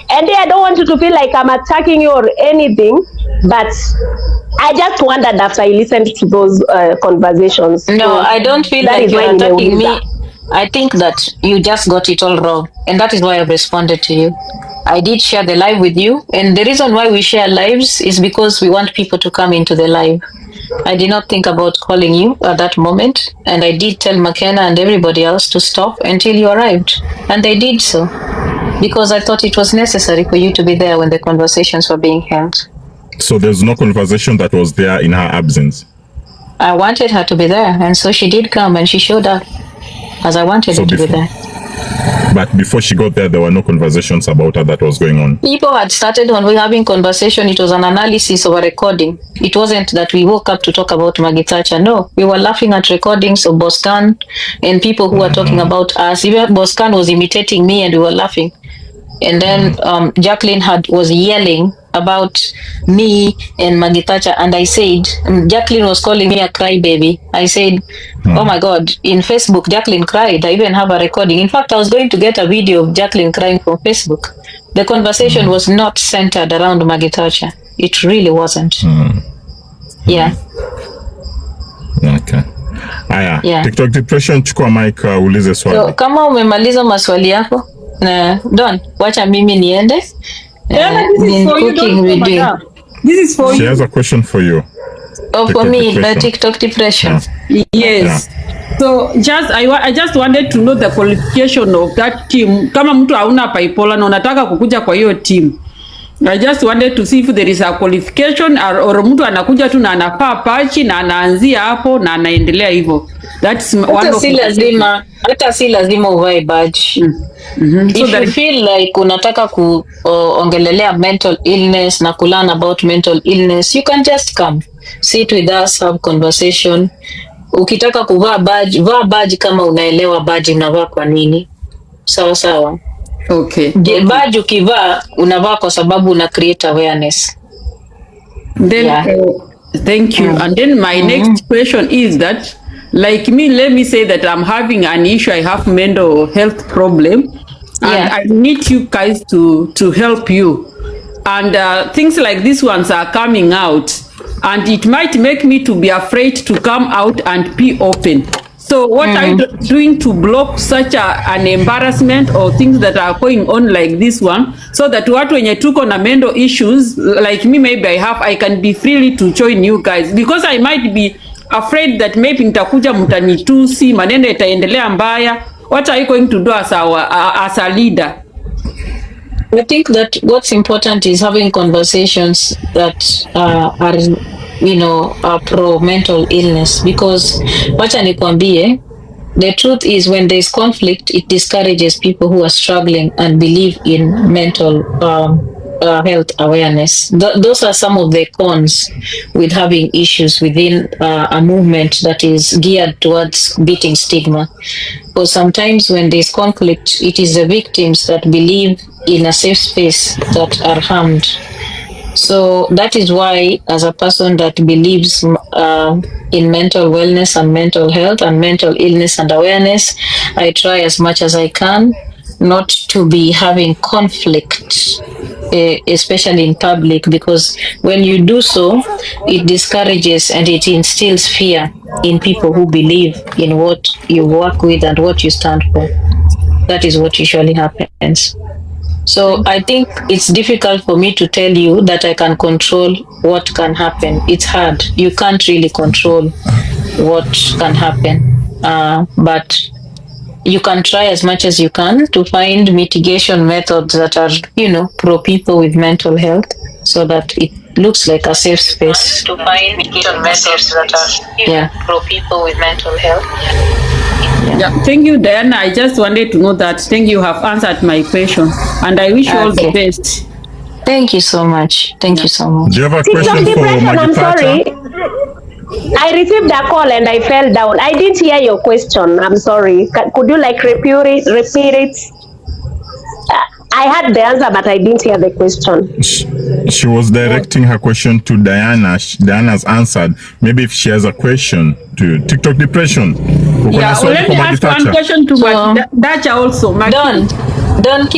And I don't want you to feel like I'm attacking you or anything, but I just wondered after I listened to those conversations. No, so I don't feel like you're attacking me. I think that you just got it all wrong, and that is why I've responded to you. I did share the live with you, and the reason why we share lives is because we want people to come into the live. I did not think about calling you at that moment, and I did tell McKenna and everybody else to stop until you arrived, and they did so, because I thought it was necessary for you to be there when the conversations were being held. So there's no conversation that was there in her absence? I wanted her to be there, and so she did come, and she showed up, as I wanted her to be there. But before she got there were no conversations about her that was going on? People had started when we were having conversation. It was an analysis of a recording. It wasn't that we woke up to talk about Maggie Thatcher. No, we were laughing at recordings of Boscan and people who were talking about us. Even Boscan was imitating me and we were laughing. And then Jacqueline was yelling about me and Maggie Thatcher, and I said, Jacqueline was calling me a crybaby. I said, oh my God, in Facebook, Jacqueline cried. I even have a recording. In fact, I was going to get a video of Jacqueline crying from Facebook. The conversation was not centered around Maggie Thatcher. It really wasn't. Yeah. Okay. Aya, yeah. TikTok depression, chukua mic ulize swali. So, kama umemaliza maswali yako, Don, wacha mimi niende. This is for you. She has a question for you. Oh, for me, the TikTok depression. Yeah. Yes. Yeah. So I just wanted to know the qualification of that team. Kama mtu hauna bipolar na unataka kukuja kwa hiyo team, I just wanted to see if there is a qualification or mtu anakuja tu na anafaa pachi na anaanzia hapo na anaendelea hivyo. That's one of hata si lazima uvae badge. If you feel like unataka kuongelelea mental illness na kulearn about mental illness, you can just come sit with us, have conversation. Ukitaka kuvaa badge, vaa badge kama unaelewa badge unavaa kwa nini. Sawa. Okay. Badge ukivaa unavaa kwa sababu una create awareness. Then thank you. And then my next question is that, like me, let me say that I'm having an issue. I have mental health problem, and I need you guys to help you. And things like these ones are coming out, and it might make me to be afraid to come out and be open. So what are you doing to block such an embarrassment or things that are going on like this one, so that watu wenye tuko na mental issues like me, maybe I can be freely to join you guys, because I might be afraid that maybe nitakuja mtanitusi, maneno itaendelea mbaya. What are you going to do as a leader? I think that what's important is having conversations that are, pro mental illness, because wacha nikwambie, the truth is when there's conflict, it discourages people who are struggling and believe in mental health awareness. Those are some of the cons with having issues within a movement that is geared towards beating stigma. Because sometimes when there's conflict, it is the victims that believe in a safe space that are harmed. So that is why, as a person that believes in mental wellness and mental health and mental illness and awareness, I try as much as I can not to be having conflict, especially in public, because when you do so, it discourages and it instills fear in people who believe in what you work with and what you stand for. That is what usually happens. So I think it's difficult for me to tell you that I can control what can happen. It's hard. You can't really control what can happen. But you can try as much as you can to find mitigation methods that are, pro people with mental health, so that it looks like a safe space. To find mitigation methods that are, pro people with mental health. Yeah, thank you, Diana. I just wanted to know that. Thank you, have answered my question, and I wish you all the best. Thank you so much. Thank you so much. Do you have a question for Maggie? I'm sorry. I received a call and I fell down. I didn't hear your question. I'm sorry. Could you repeat it? I had the answer, but I didn't hear the question. She was directing her question to Diana. Diana's answered. Maybe if she has a question to TikTok depression. Yeah, let me ask one question to Dacha also. Don, thank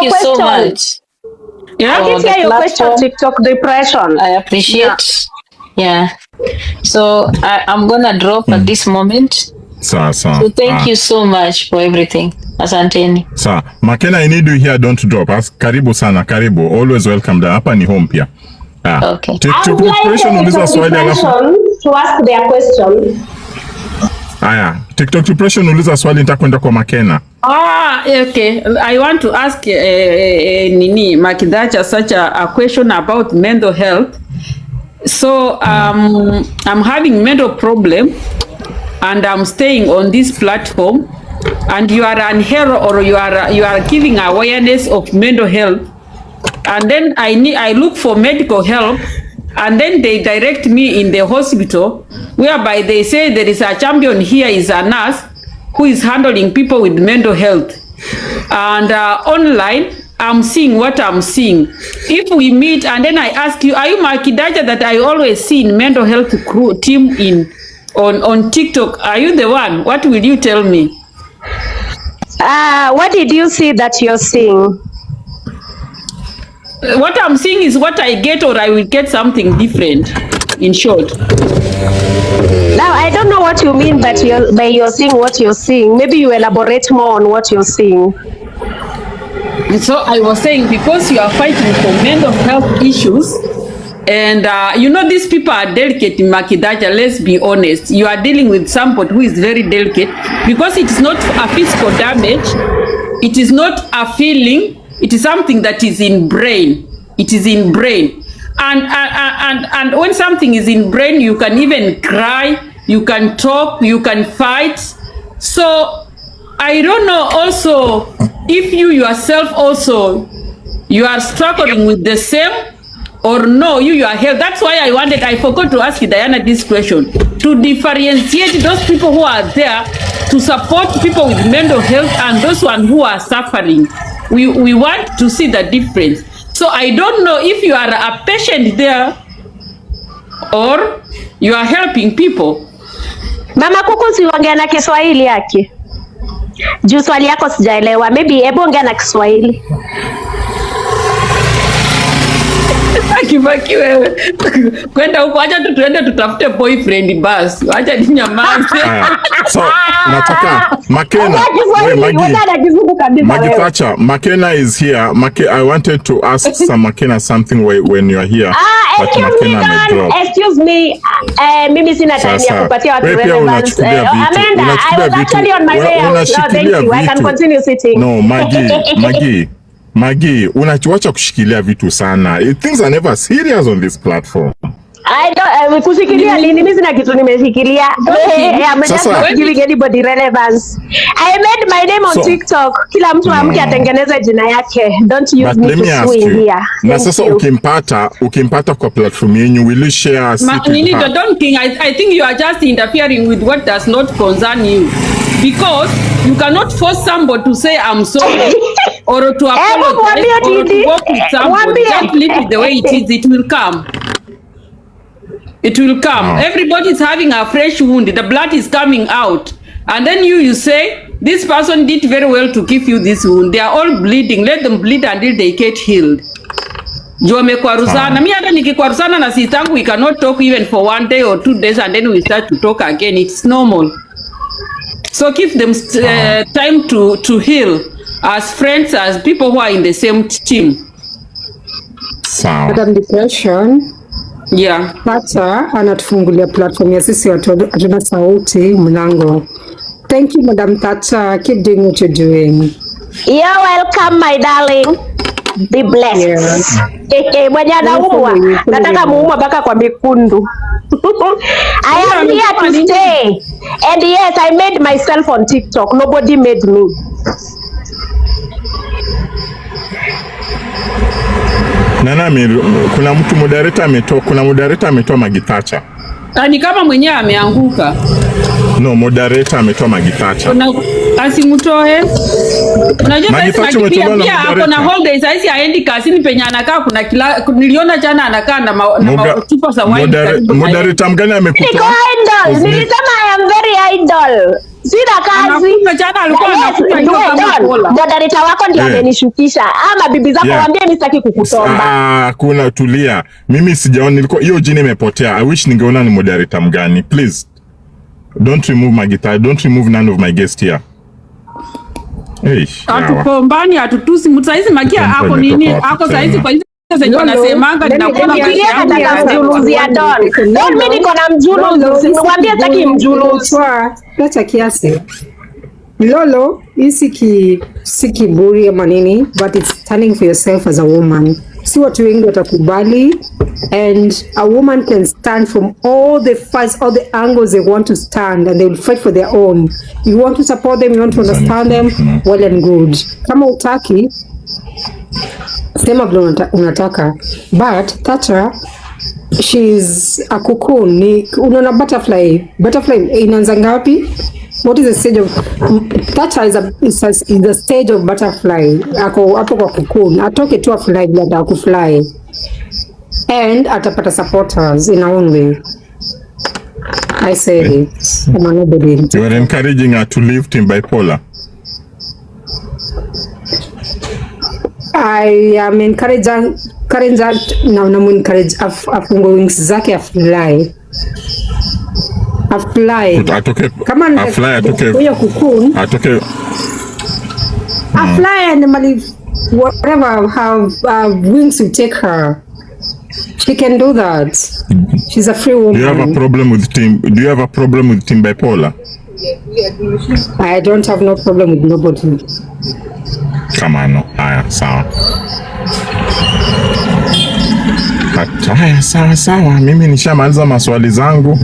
you so much. Yeah, I didn't hear your question, TikTok depression. I appreciate. Yeah. So I'm gonna drop at this moment. So thank you so much for everything. Asanteni. Sawa. Makena, I need you here, don't drop. Karibu sana, karibu. Always welcome. Hapa ni home pia. Okay. TikTok depression, uliza swali alafu to ask their question. Aya, TikTok depression, uliza swali nitakwenda kwa Makena. Okay. I want to ask Makidacha such a question about mental health. So I'm having mental problem and I'm staying on this platform, and you are an hero, or you are giving awareness of mental health, and then I look for medical help, and then they direct me in the hospital, whereby they say there is a champion here, is a nurse who is handling people with mental health, and online I'm seeing what I'm seeing. If we meet and then I ask you, are you Makidacha that I always see in mental health crew team on TikTok? Are you the one? What will you tell me? What did you see that you're seeing? What I'm seeing is what I get, or I will get something different, in short. Now, I don't know what you mean by you're seeing what you're seeing. Maybe you elaborate more on what you're seeing. So I was saying, because you are fighting for mental health issues, and these people are delicate in Makidacha, let's be honest. You are dealing with somebody who is very delicate, because it is not a physical damage, it is not a feeling, it is something that is in brain. it is in brain. And when something is in brain, you can even cry, you can talk, you can fight. So I don't know also if you yourself also, you are struggling with the same or no, your health. That's why I forgot to ask you, Diana, this question, to differentiate those people who are there to support people with mental health and those one who are suffering. We want to see the difference. So I don't know if you are a patient there or you are helping people. Mama Kuku, siongea na Kiswahili yake. Juu swali yako sijaelewa. Maybe hebu ongea na Kiswahili. Akibaki wewe. Kwenda huko, acha tuende tutafute boyfriend basi. Acha ninyamaze. So nataka Makena, Maggie Thatcher, Makena is here. I wanted to ask some Makena something when you are here. Excuse me. Mimi sina time ya kupatia watu relevance. Amanda, I was actually on my way out. Thank you. I can continue sitting. No, Maggie, unachoacha kushikilia vitu sana. Things are never serious on this platform. I don't kushikilia nini? Mimi sina kitu nimeshikilia. I'm just not giving anybody relevance. I made my name on TikTok. Kila mtu amke atengeneze jina yake. Don't use me to swing here. Na sasa ukimpata kwa platform yenu, will you share? Don't think. I think you are just interfering with what does not concern you. Because you cannot force somebody to say I'm sorry or to apologize or to work with somebody. Just leave it the way it is. It will come. It will come. Everybody is having a fresh wound. The blood is coming out. And then you say, this person did very well to give you this wound. They are all bleeding. Let them bleed until they get healed. Juu amekwaruzana. Mi hata nikikwaruzana na sistangu, we cannot talk even for 1 day or 2 days and then we start to talk again. It's normal. So give them time to heal as friends, as people who are in the same team. Madam Depression. Yeah. Hata anatufungulia platform ya sisi watu hatuna sauti mlango. Thank you, Madam Thatcher. Keep doing what you're doing. You're welcome, my darling. Be blessed. Mwenye anaumwa. Nataka muumwa mpaka kwa mikundu. I am here to stay. And yes, I made myself on TikTok. Nobody made me. Kuna mtu moderator ametoa Maggie Thatcher. Ni kama mwenyewe ameanguka. No, moderator ametoa Maggie Thatcher. Asimutoe. Unajua pia hapo na holidays hizi aendi kazini penye anakaa niliona jana anakaa na chupa za wine. Moderator mgani amekutoa? Nilisema I am very idle. Sina kazi. Jana alikuwa anakunywa moderator wako ndiye amenishukisha. Ama bibi zako waambie mimi sitaki kukutomba. Kuna tulia. Mimi sijaona, nilikuwa hiyo jina imepotea. I wish ningeona ni moderator mgani. Please. Don't remove my guitar. Don't remove none of my guests here. Atukombani atutusi mtaizi makia hapo nini? Hapo saizi kwa hizo zenye wanasemanga ninakuwa mjuluzia Don. Don mimi niko na mjuluzi. Mwambie hataki mjuluzi. Acha kiasi. Lolo, si kiburi ama nini, but it's standing for yourself as a woman. Si watu wengi watakubali, and a woman can stand from all the fights, all the angles they want to stand, and they will fight for their own. You want to support them, you want to understand them, well and good. Kama utaki, sema vile unataka. But Thatcher, she's a cocoon. Unaona butterfly inaanza ngapi? What is the stage of Thatcher? Is the stage of butterfly. Ako hapo kwa cocoon. Atoke tu afly bila kufly. And atapata supporters in her own way. I say it. You are encouraging her to live in bipolar. I am encouraging na encourage afungue wings zake afly. Atoke. Kama atoke. Huyo cocoon. Atoke. Fly and whatever have wings will take her. She can do that. She's a free woman. Do you have a problem with team bipolar? I don't have no problem with nobody. Come on, no. Sawa. Haya, sawa. Mimi nishamaliza maswali zangu.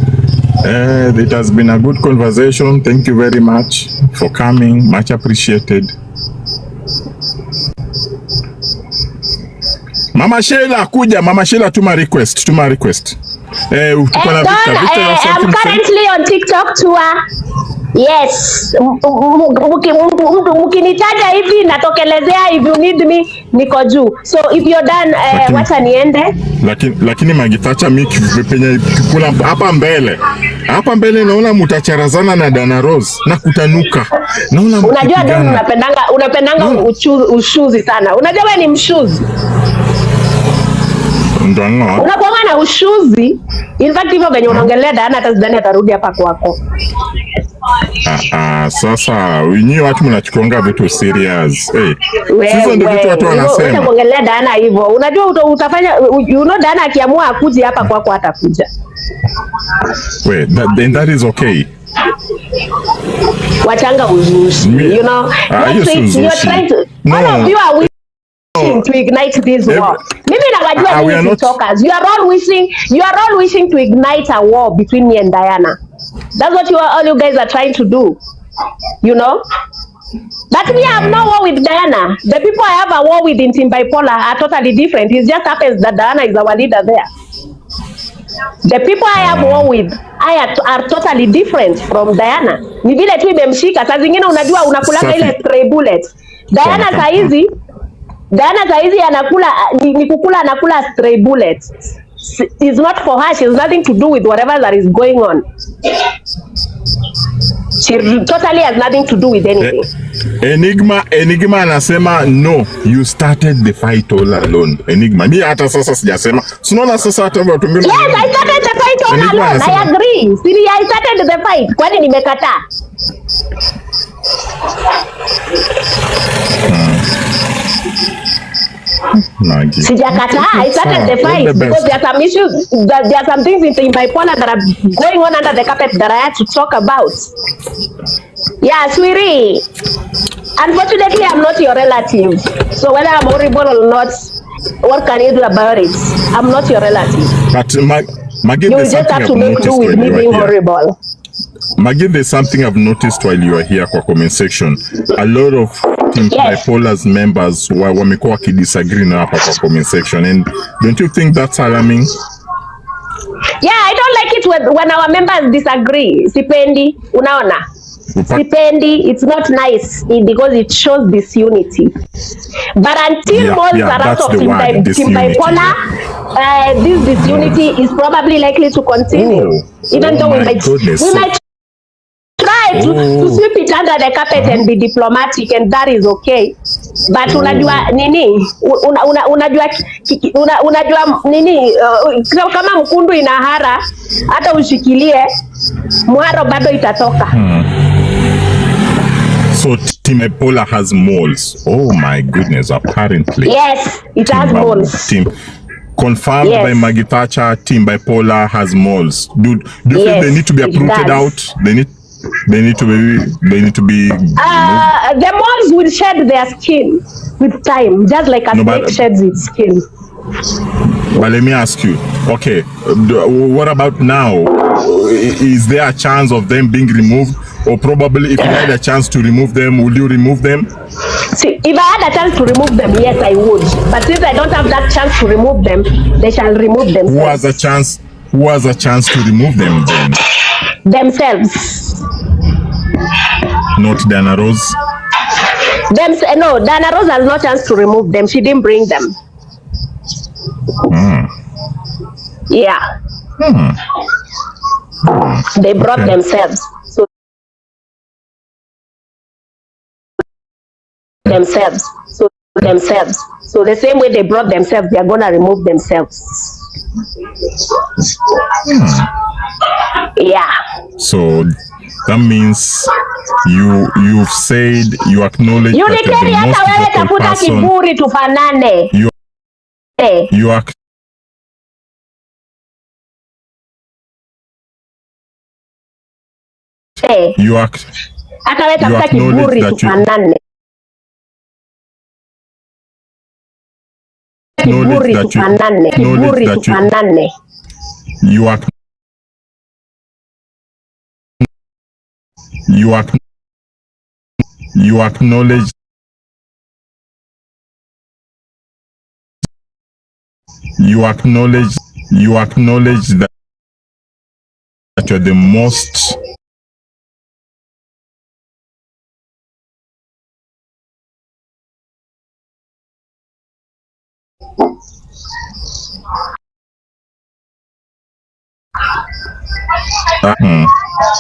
It has been a good conversation. Thank you very much for coming. Much appreciated. Mama Sheila, kuja. Mama Sheila, tuma request. Tuko na Victor. I'm currently on TikTok tour. Yes. Mkinitaja hivi natokelezea, if you need me niko juu. So if you're done, wacha niende. Lakini Magitacha miki penye kula hapa mbele naona mutacharazana na Dana Rose na kutanuka. Naona unajua ndio unapendanga ushuzi sana. Unajua wewe ni mshuzi. Unakuwa na ushuzi. In fact hivyo venye unaongelea Dana hata sidhani atarudi hapa kwako. Sasa wenyewe watu mnachukuanga vitu serious. Sasa ndio vitu watu wanasema. Utaongelea Dana hivyo. Unajua utafanya Dana akiamua akuje hapa kwako atakuja. Wait, then that is okay. Wachanga uzushi. You're trying to all of you are to ignite this war. Mimi nawajua ni talkers. You are all wishing to ignite a war between me and Diana. That's what all you guys are trying to do. You know? But me, I have no war with Diana. The people I have a war with in Team Bipolar are totally different. It just happens that Diana is our leader there. The people I have war with are totally different from Diana. Ni vile tu imemshika. Saa zingine unajua unakulanga ile stray bullet. Diana saizi anakula ni kukula, anakula stray bullet. It's not for her. She has nothing to do with whatever that is going on. She totally has nothing to do with anything. Enigma anasema no, you started the fight all alone. Enigma, mimi hata sasa sijasema. Unaona sasa hata watu mbili. Yes, I started the fight all alone. I agree. See, I started the fight. Kwani nimekataa? Sijakataa. I started the fight because there are some issues, there are some things in Bipolar that are going on under the carpet that I had to talk about. Yeah, sweetie. Unfortunately, I'm not your relative. So whether I'm horrible or not, what can you do about it? I'm not your relative. But Maggie, you just have to make do with me being horrible. Maggie, there's something I've noticed while you are here kwa comment section. A lot of Team Bipolar's members wamekuwa disagree na hapa kwa comment section, and don't you think that's alarming? Yeah, I don't like it when our members disagree. Sipendi, unaona? Sipendi, it's not nice because it shows disunity. But until most are out of Team Bipolar, this disunity is probably likely to continue. Even though we might try to sweep it under the carpet and be diplomatic, and that is okay. But unajua nini? Unajua nini? Kama mkundu inahara, hata ushikilie, mwaro bado itatoka. So Team Bipolar has moles. Oh my goodness, apparently. Yes, it has moles. Confirmed by Maggie Thatcher, Team Bipolar has moles. Do you think they need to be uprooted out? They need to be the moles will shed their skin with time, just like a snake sheds its skin. But let me ask you, okay, what about now? Is there a chance of them being removed? Or probably if you had a chance to remove them, would you remove them? See, if I had a chance to remove them, yes, I would. But since I don't have that chance to remove them, they shall remove themselves. Who has a chance to remove them then? Themselves. Not Dana Rose? No, Dana Rose has no chance to remove them. She didn't bring them. Yeah. They brought themselves. So the same way they brought themselves, they are gonna remove themselves. Yeah. So that means you've said you acknowledge that the most vocal person. You acknowledge that kiburi tufanane, kiburi tufanane. You acknowledge that you're the most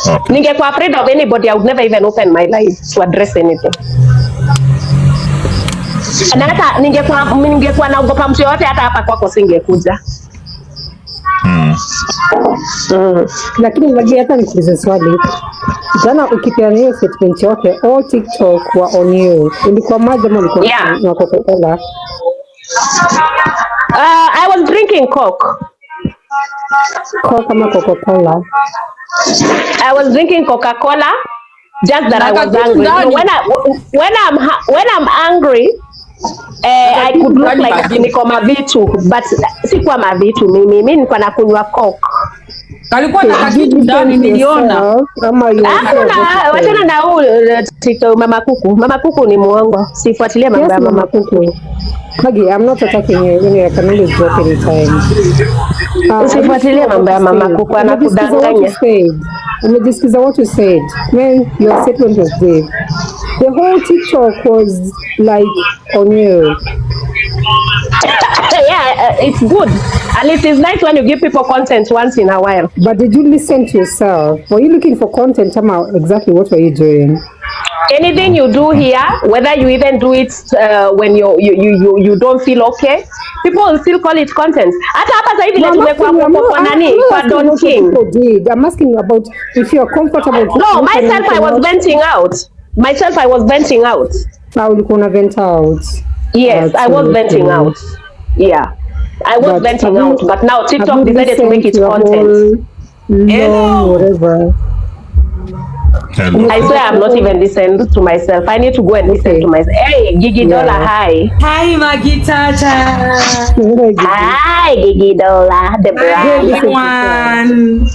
okay. Ningekuwa afraid of anybody, I would never even open my life to address anything. Na hata ningekuwa naogopa mtu yote, hata hapa kwako singekuja. Lakini Magi, hata nikuulize swali. Jana ukipeana hiyo statement yote, all TikTok wa on you. Ulikuwa maji ama ulikuwa na Coca-Cola? I was drinking Coke. Coke ama Coca-Cola? I was drinking Coca-Cola, just that I was angry. So when I'm angry, I could look like niko mavitu, but sikuwa mavitu mimi niko na kunywa Coke. Kalikuwa na kitu ndani niliona. Wachana na huyo TikTok Mama Kuku. Mama Kuku ni muongo. Sifuatilie mambo ya Mama Kuku. Magi, I'm not attacking you. I can only joke anytime. Usifuatilie mambo ya Mama Kuku, anakudanganya. Umejisikiza what you said. Man, your statement was deep. The whole TikTok was like on you. Yeah, it's good. And it is nice when you give people content once in a while. But did you listen to yourself? Were you looking for content? Exactly what were you doing? Anything you do here, whether you even do it when you don't feel okay, people will still call it content. Hata hapa sasa hivi kwa nani? Kwa Don King. I'm asking about if you're comfortable. No, myself I was venting out. Now ulikuwa una vent out. Yes, I was venting out. Yeah. I was venting out, but now TikTok decided to make it content. Whatever. Hello. I swear I'm not even listening to myself. I need to go and listen to myself. Hey, Gigi Dola, hi. Hi, Magitacha. Hi, Gigi Dola. The brand. Everyone.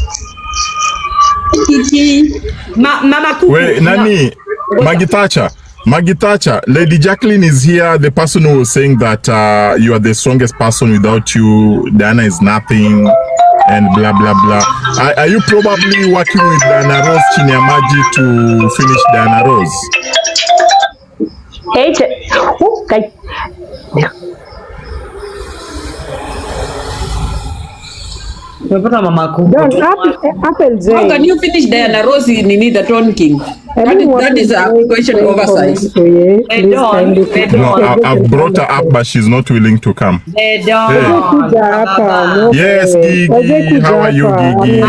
Kiki. Mama Kuku. Wait, Nani, Magitacha, Lady Jacqueline is here. The person who was saying that you are the strongest person, without you, Diana is nothing, and blah, blah, blah. Are you probably working with Diana Rose Chinyamaji to finish Diana Rose? Hey, Mama Kuku. How can you finish Diana Rose in the Tron King? That is a question oversight. No, I've brought her up, but she's not willing to come. They don't. Yes, Gigi. How are you, Gigi?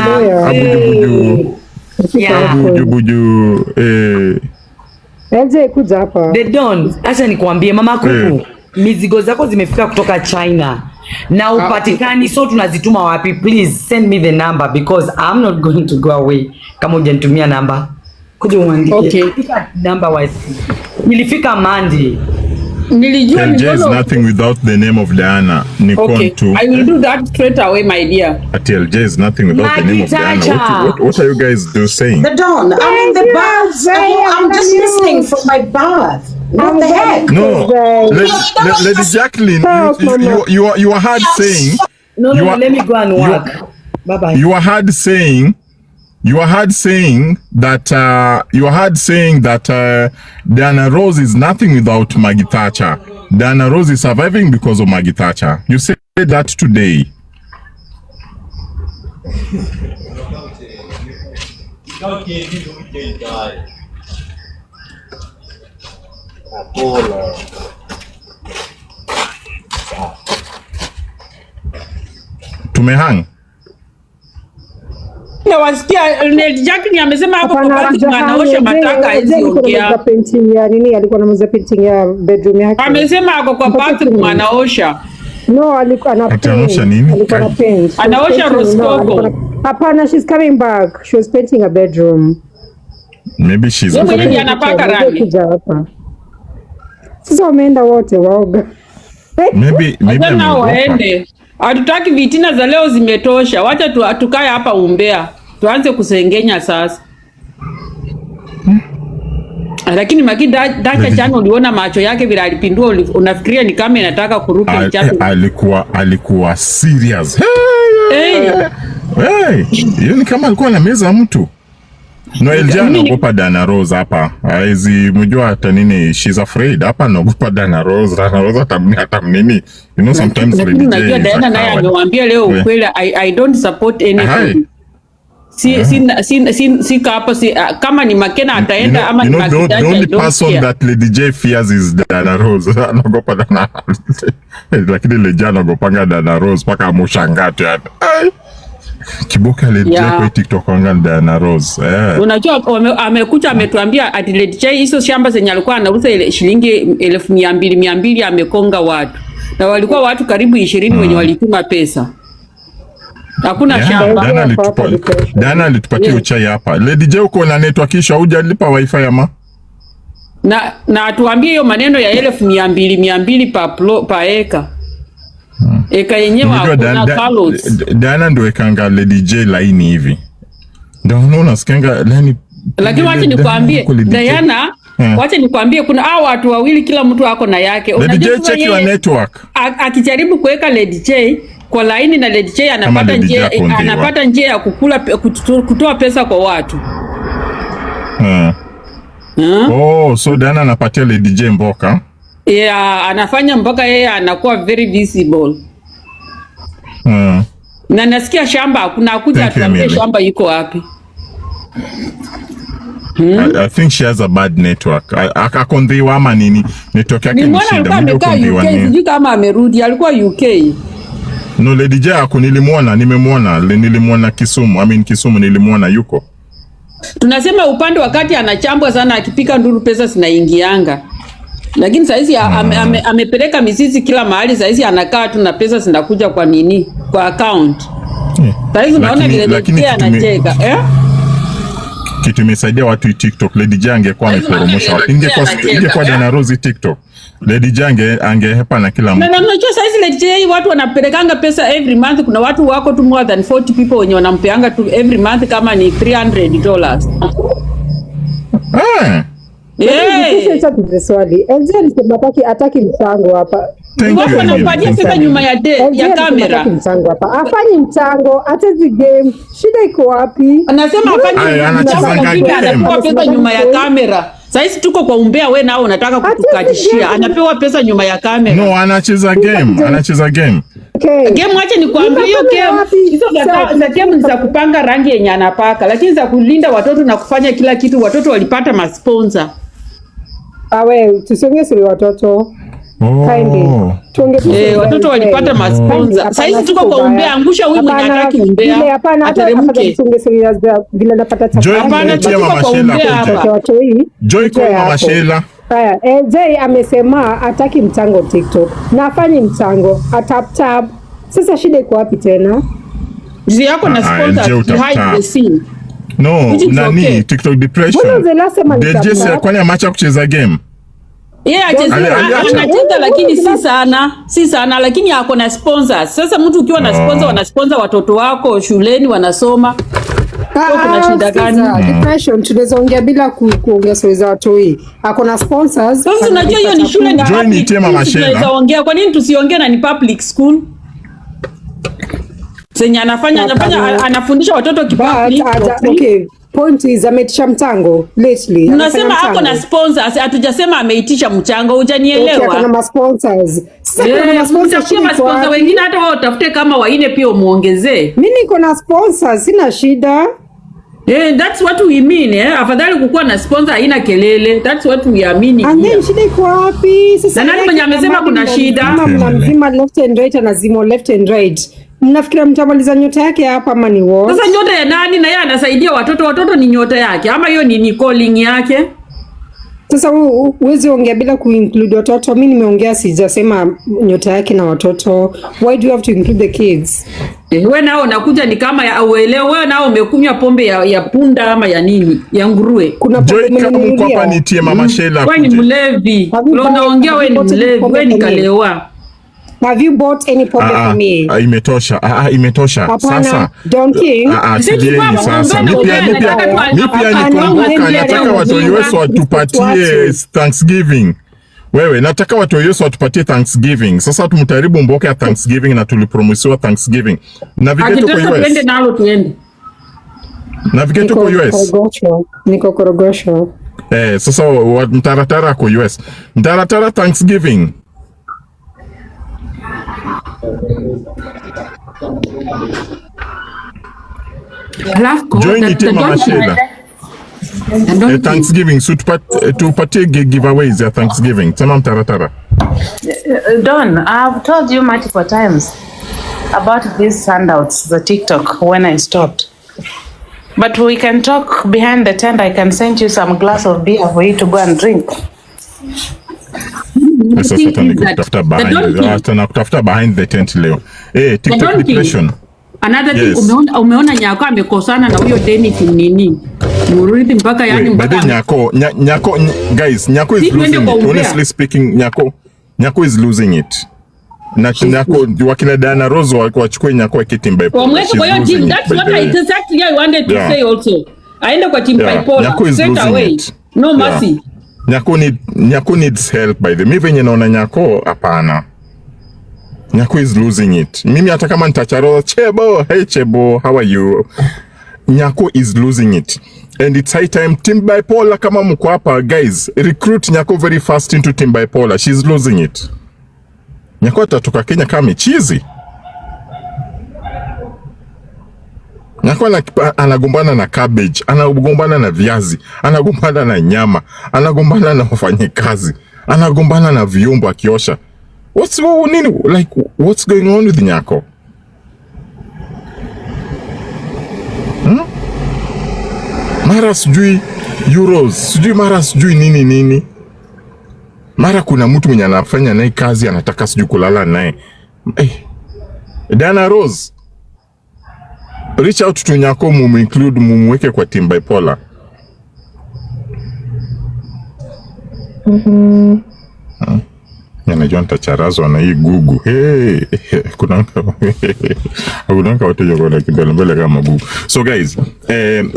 They don't. Acha nikwambie Mama Kuku, mizigo zako zimefika kutoka China na upatikani, so tunazituma wapi? Please send me the number because I'm not going to go away kama hujanitumia namba. Kuja uandike number wise. Nilifika Monday. LJ is nothing without the name of Diana. Okay, I will do that straight away, my dear. LJ is nothing without the name of Diana. What are you guys saying? The Dawn. I'm in the bath. I'm just listening from my bath. What the heck? No, Lady Jacqueline, you are hard saying. No, let me go and work. Bye bye. You are hard saying that Diana Rose is nothing without Maggie Thatcher. Diana Rose is surviving because of Maggie Thatcher. You said that today. Tumehang. Nawasikia Jacqueline amesema hapo kwa basi anaosha mataka hizi ongea. Alikuwa anauza painting ya bedroom yake. Amesema ako kwa bathroom anaosha. No, alikuwa anaosha nini? Alikuwa na paint. Anaosha Roscoe. Hapana, she's coming back. She was painting a bedroom. Maybe she's anapaka rangi. Sasa wameenda wote waoga. Maybe waende. Hatutaki vitina za leo zimetosha. Wacha tukae hapa Umbea. Tuanze kusengenya sasa. Lakini Dacha jana uliona macho yake vile alipindua, unafikiria ni kama inataka kuruka mchapo. Alikuwa serious. Hey. Hiyo ni kama alikuwa na meza mtu. Noel jana anaogopa Dana Rose hapa. Hizi mjua hata nini, she's afraid hapa anaogopa Dana Rose. Dana Rose hata nini. You know sometimes unajua Diana naye amewaambia leo ukweli, I don't support anything. Si hapa kama ni Makena ataenda ama ni Makena. The only person that Lady J fears is Dana Rose. Anaogopa Dana Rose. Lakini Lady J anagopanga Dana Rose paka amushangate hata. Kiboka Lady J kwa TikTok anga Dana Rose. Unajua amekuja ametuambia ati Lady J hizo shamba zenye alikuwa anauza ile shilingi 200 amekonga watu. Na walikuwa watu karibu 20 wenye walituma pesa. Hakuna shamba. Dana alitupatia uchai hapa. Lady J uko na network kisha hujalipa wifi ama? Na atuambie hiyo maneno ya 200 pa eka. Eka yenyewe hakuna carlots. Dana ndo ekanga Lady J laini hivi. Ndio unaona sikenga laini. Lakini wacha nikwambie Diana, wacha nikwambie kuna hao watu wawili kila mtu ako na yake. Lady J check your network. Akijaribu kuweka Lady J kwa laini na Lady J anapata njia ya kutoa pesa kwa watu. So Dana anapatia Lady J mboka. Anafanya mpaka yeye anakuwa very visible. Na nasikia shamba hakuna, akuja atuambie shamba yuko wapi. I think she has a bad network. Akakondhiwa ama nini? Network yake ni shida. Sijui kama amerudi, alikuwa UK. No, Lady J nimemuona Kisumu. Kisumu nilimuona yuko. Tunasema upande wakati anachambwa sana akipika nduru pesa zinaingianga. Lakini saizi amepeleka mizizi kila mahali, saizi anakaa tu na pesa zinakuja kwa nini? Kwa account. Saizi unaona vile Lady J anacheka, Kitu imesaidia watu TikTok. Lady J angekuwa amepromosha. Ingekuwa Dana Rose TikTok. Lady J angehepa na kila mtu. Na unajua saizi Lady J watu wanapelekanga pesa every month. Kuna watu wako tu more than 40 people wenye wanampeanga tu every month kama ni $300. Sasa swali. Ataki mchango hapa. Watu wanampatia pesa nyuma ya kamera. Mchango hapa. Afanye mchango, atezi game. Shida iko wapi? Anasema afanye anapewa pesa nyuma ya kamera. Sasa tuko kwa Umbea, wewe nao unataka kutukatishia. Anapewa pesa nyuma ya kamera. No, anacheza game. Okay. Game acha nikwambie hiyo game. Hizo za game ni za kupanga rangi yenye anapaka, lakini za kulinda watoto na kufanya kila kitu watoto walipata masponsor. Tusonge siri watoto. Watoto walipata masponsor. Sasa hizi tuko kwa Umbea, angusha huyu mwenye hataki Umbea. Ateremke. Joy kwa Mama Sheila. Jay amesema ataki mchango TikTok. Na afanye mchango, atap. Sasa shida iko wapi tena? Jizi yako na sponsor behind the scene. No, nani TikTok depression. DJ kwani amacha kucheza game? Anacheza lakini si sana lakini yako na sponsors. Sasa mtu ukiwa na sponsor wanasponsor watoto wako shuleni wanasoma. Kuna shida gani? Depression tunaweza ongea bila kuongea stories za watu hii. Ako na sponsors. Sasa unajua hiyo ni shule ni public. Tunaweza ongea, kwa nini tusiongee na ni public school? Senya anafundisha watoto kipublic. Okay. Point is ameitisha mchango lately. Unasema hapo na sponsors, hatujasema ameitisha mchango, hujanielewa. Okay, kuna sponsors. Sasa kuna sponsors wengine hata wao utafute kama waine pia umuongezee. Mimi niko na sponsors, sina shida. That's what we mean. Afadhali kukuwa na sponsor haina kelele. That's what we are meaning. And then shida iko wapi? Sasa nani mwenye amesema kuna shida? Kama mnamzima left and right anazima left and right. Mnafikira mtamaliza nyota yake hapa ama ni what? Sasa nyota ya nani na yeye anasaidia watoto ni nyota yake ama hiyo ni calling yake? Sasa uwezi ongea bila kuinclude watoto. Mimi nimeongea sijasema nyota yake na watoto. Why do you have to include the kids? Wewe nao unakuja ni kama ya uelewa, wewe nao umekunywa pombe ya punda ama ya nini? Ya nguruwe. Kuna pombe nitie Mama Sheila. Wewe ni mlevi. Unaongea wewe ni mlevi, wewe ni kalewa. Have you bought any pombe for me? Imetosha. Imetosha. Sasa. Donkey. Tulieni sasa. Mi pia nikumbuka, nataka watu wa US watupatie Thanksgiving. Wewe, nataka watu wa US watupatie Thanksgiving. Sasa tumtaribu mboka ya Thanksgiving na tulipromisiwa Thanksgiving. Navigate kwa US. Tuende nalo tuende. Navigate kwa US. Niko Korogosho. Sasa mtaratara kwa US. Mtaratara Thanksgiving. Join it Mama Sheila. Thanksgiving, so tupatie giveaways ya Thanksgiving. Sema mtaratara. Don, I've told you multiple times about these handouts, the TikTok, when I stopped. But we can talk behind the tent. I can send you some glass of beer for you to go and drink. Sasa kutafuta behind the tent leo. TikTok depression. Another thing, umeona Nyako amekosana na huyo Dennis nini? Muridi mpaka yani mpaka Nyako guys, Nyako is losing it. Honestly speaking, Nyako is losing it. Na Nyako wakina Diana Rose wachukue Nyako akitimba Bipolar. Wamweke kwa hiyo team. That's what I wanted to say also. Aende kwa team Bipolar straight away. No mercy. Nyako needs help by the way. Mimi venye naona Nyako hapana. Nyako is losing it. Mimi hata kama nitacharo Chebo, hey Chebo, how are you? Nyako is losing it. And it's high time team Bipolar kama mko hapa guys, recruit Nyako very fast into team Bipolar. She's losing it. Nyako atatoka Kenya kama chizi. Nyako anagombana na cabbage, anagombana na viazi, anagombana na nyama, anagombana na wafanyikazi, anagombana na vyombo akiosha. What's going on with Nyako? Mara sijui euros, sijui mara sijui nini. Mara kuna mtu mwenye anafanya naye kazi anataka sijui kulala naye. Diana Rose, reach out to Nyako, mumweke kwa team Bipolar. Najua nitacharazwa na hii gugu. Kuna wateja kwa mbele kama gugu. So guys,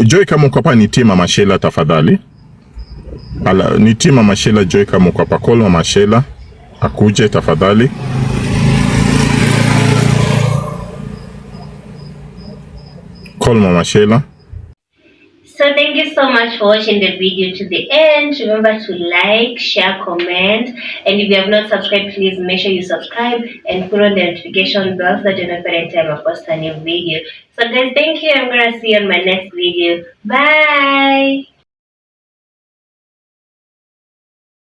Joy kama uko hapa ni team Mama Sheila tafadhali. Ni team Mama Sheila. Joy kama uko hapa, call Mama Sheila akuje tafadhali. Call Mama Sheila. So thank you so much for watching the video to the end. Remember to like, share, comment, and if you have not subscribed, please make sure you subscribe and put on the notification bell so that you know every time I post a new video. So guys, thank you. I'm gonna see you on my next video. Bye.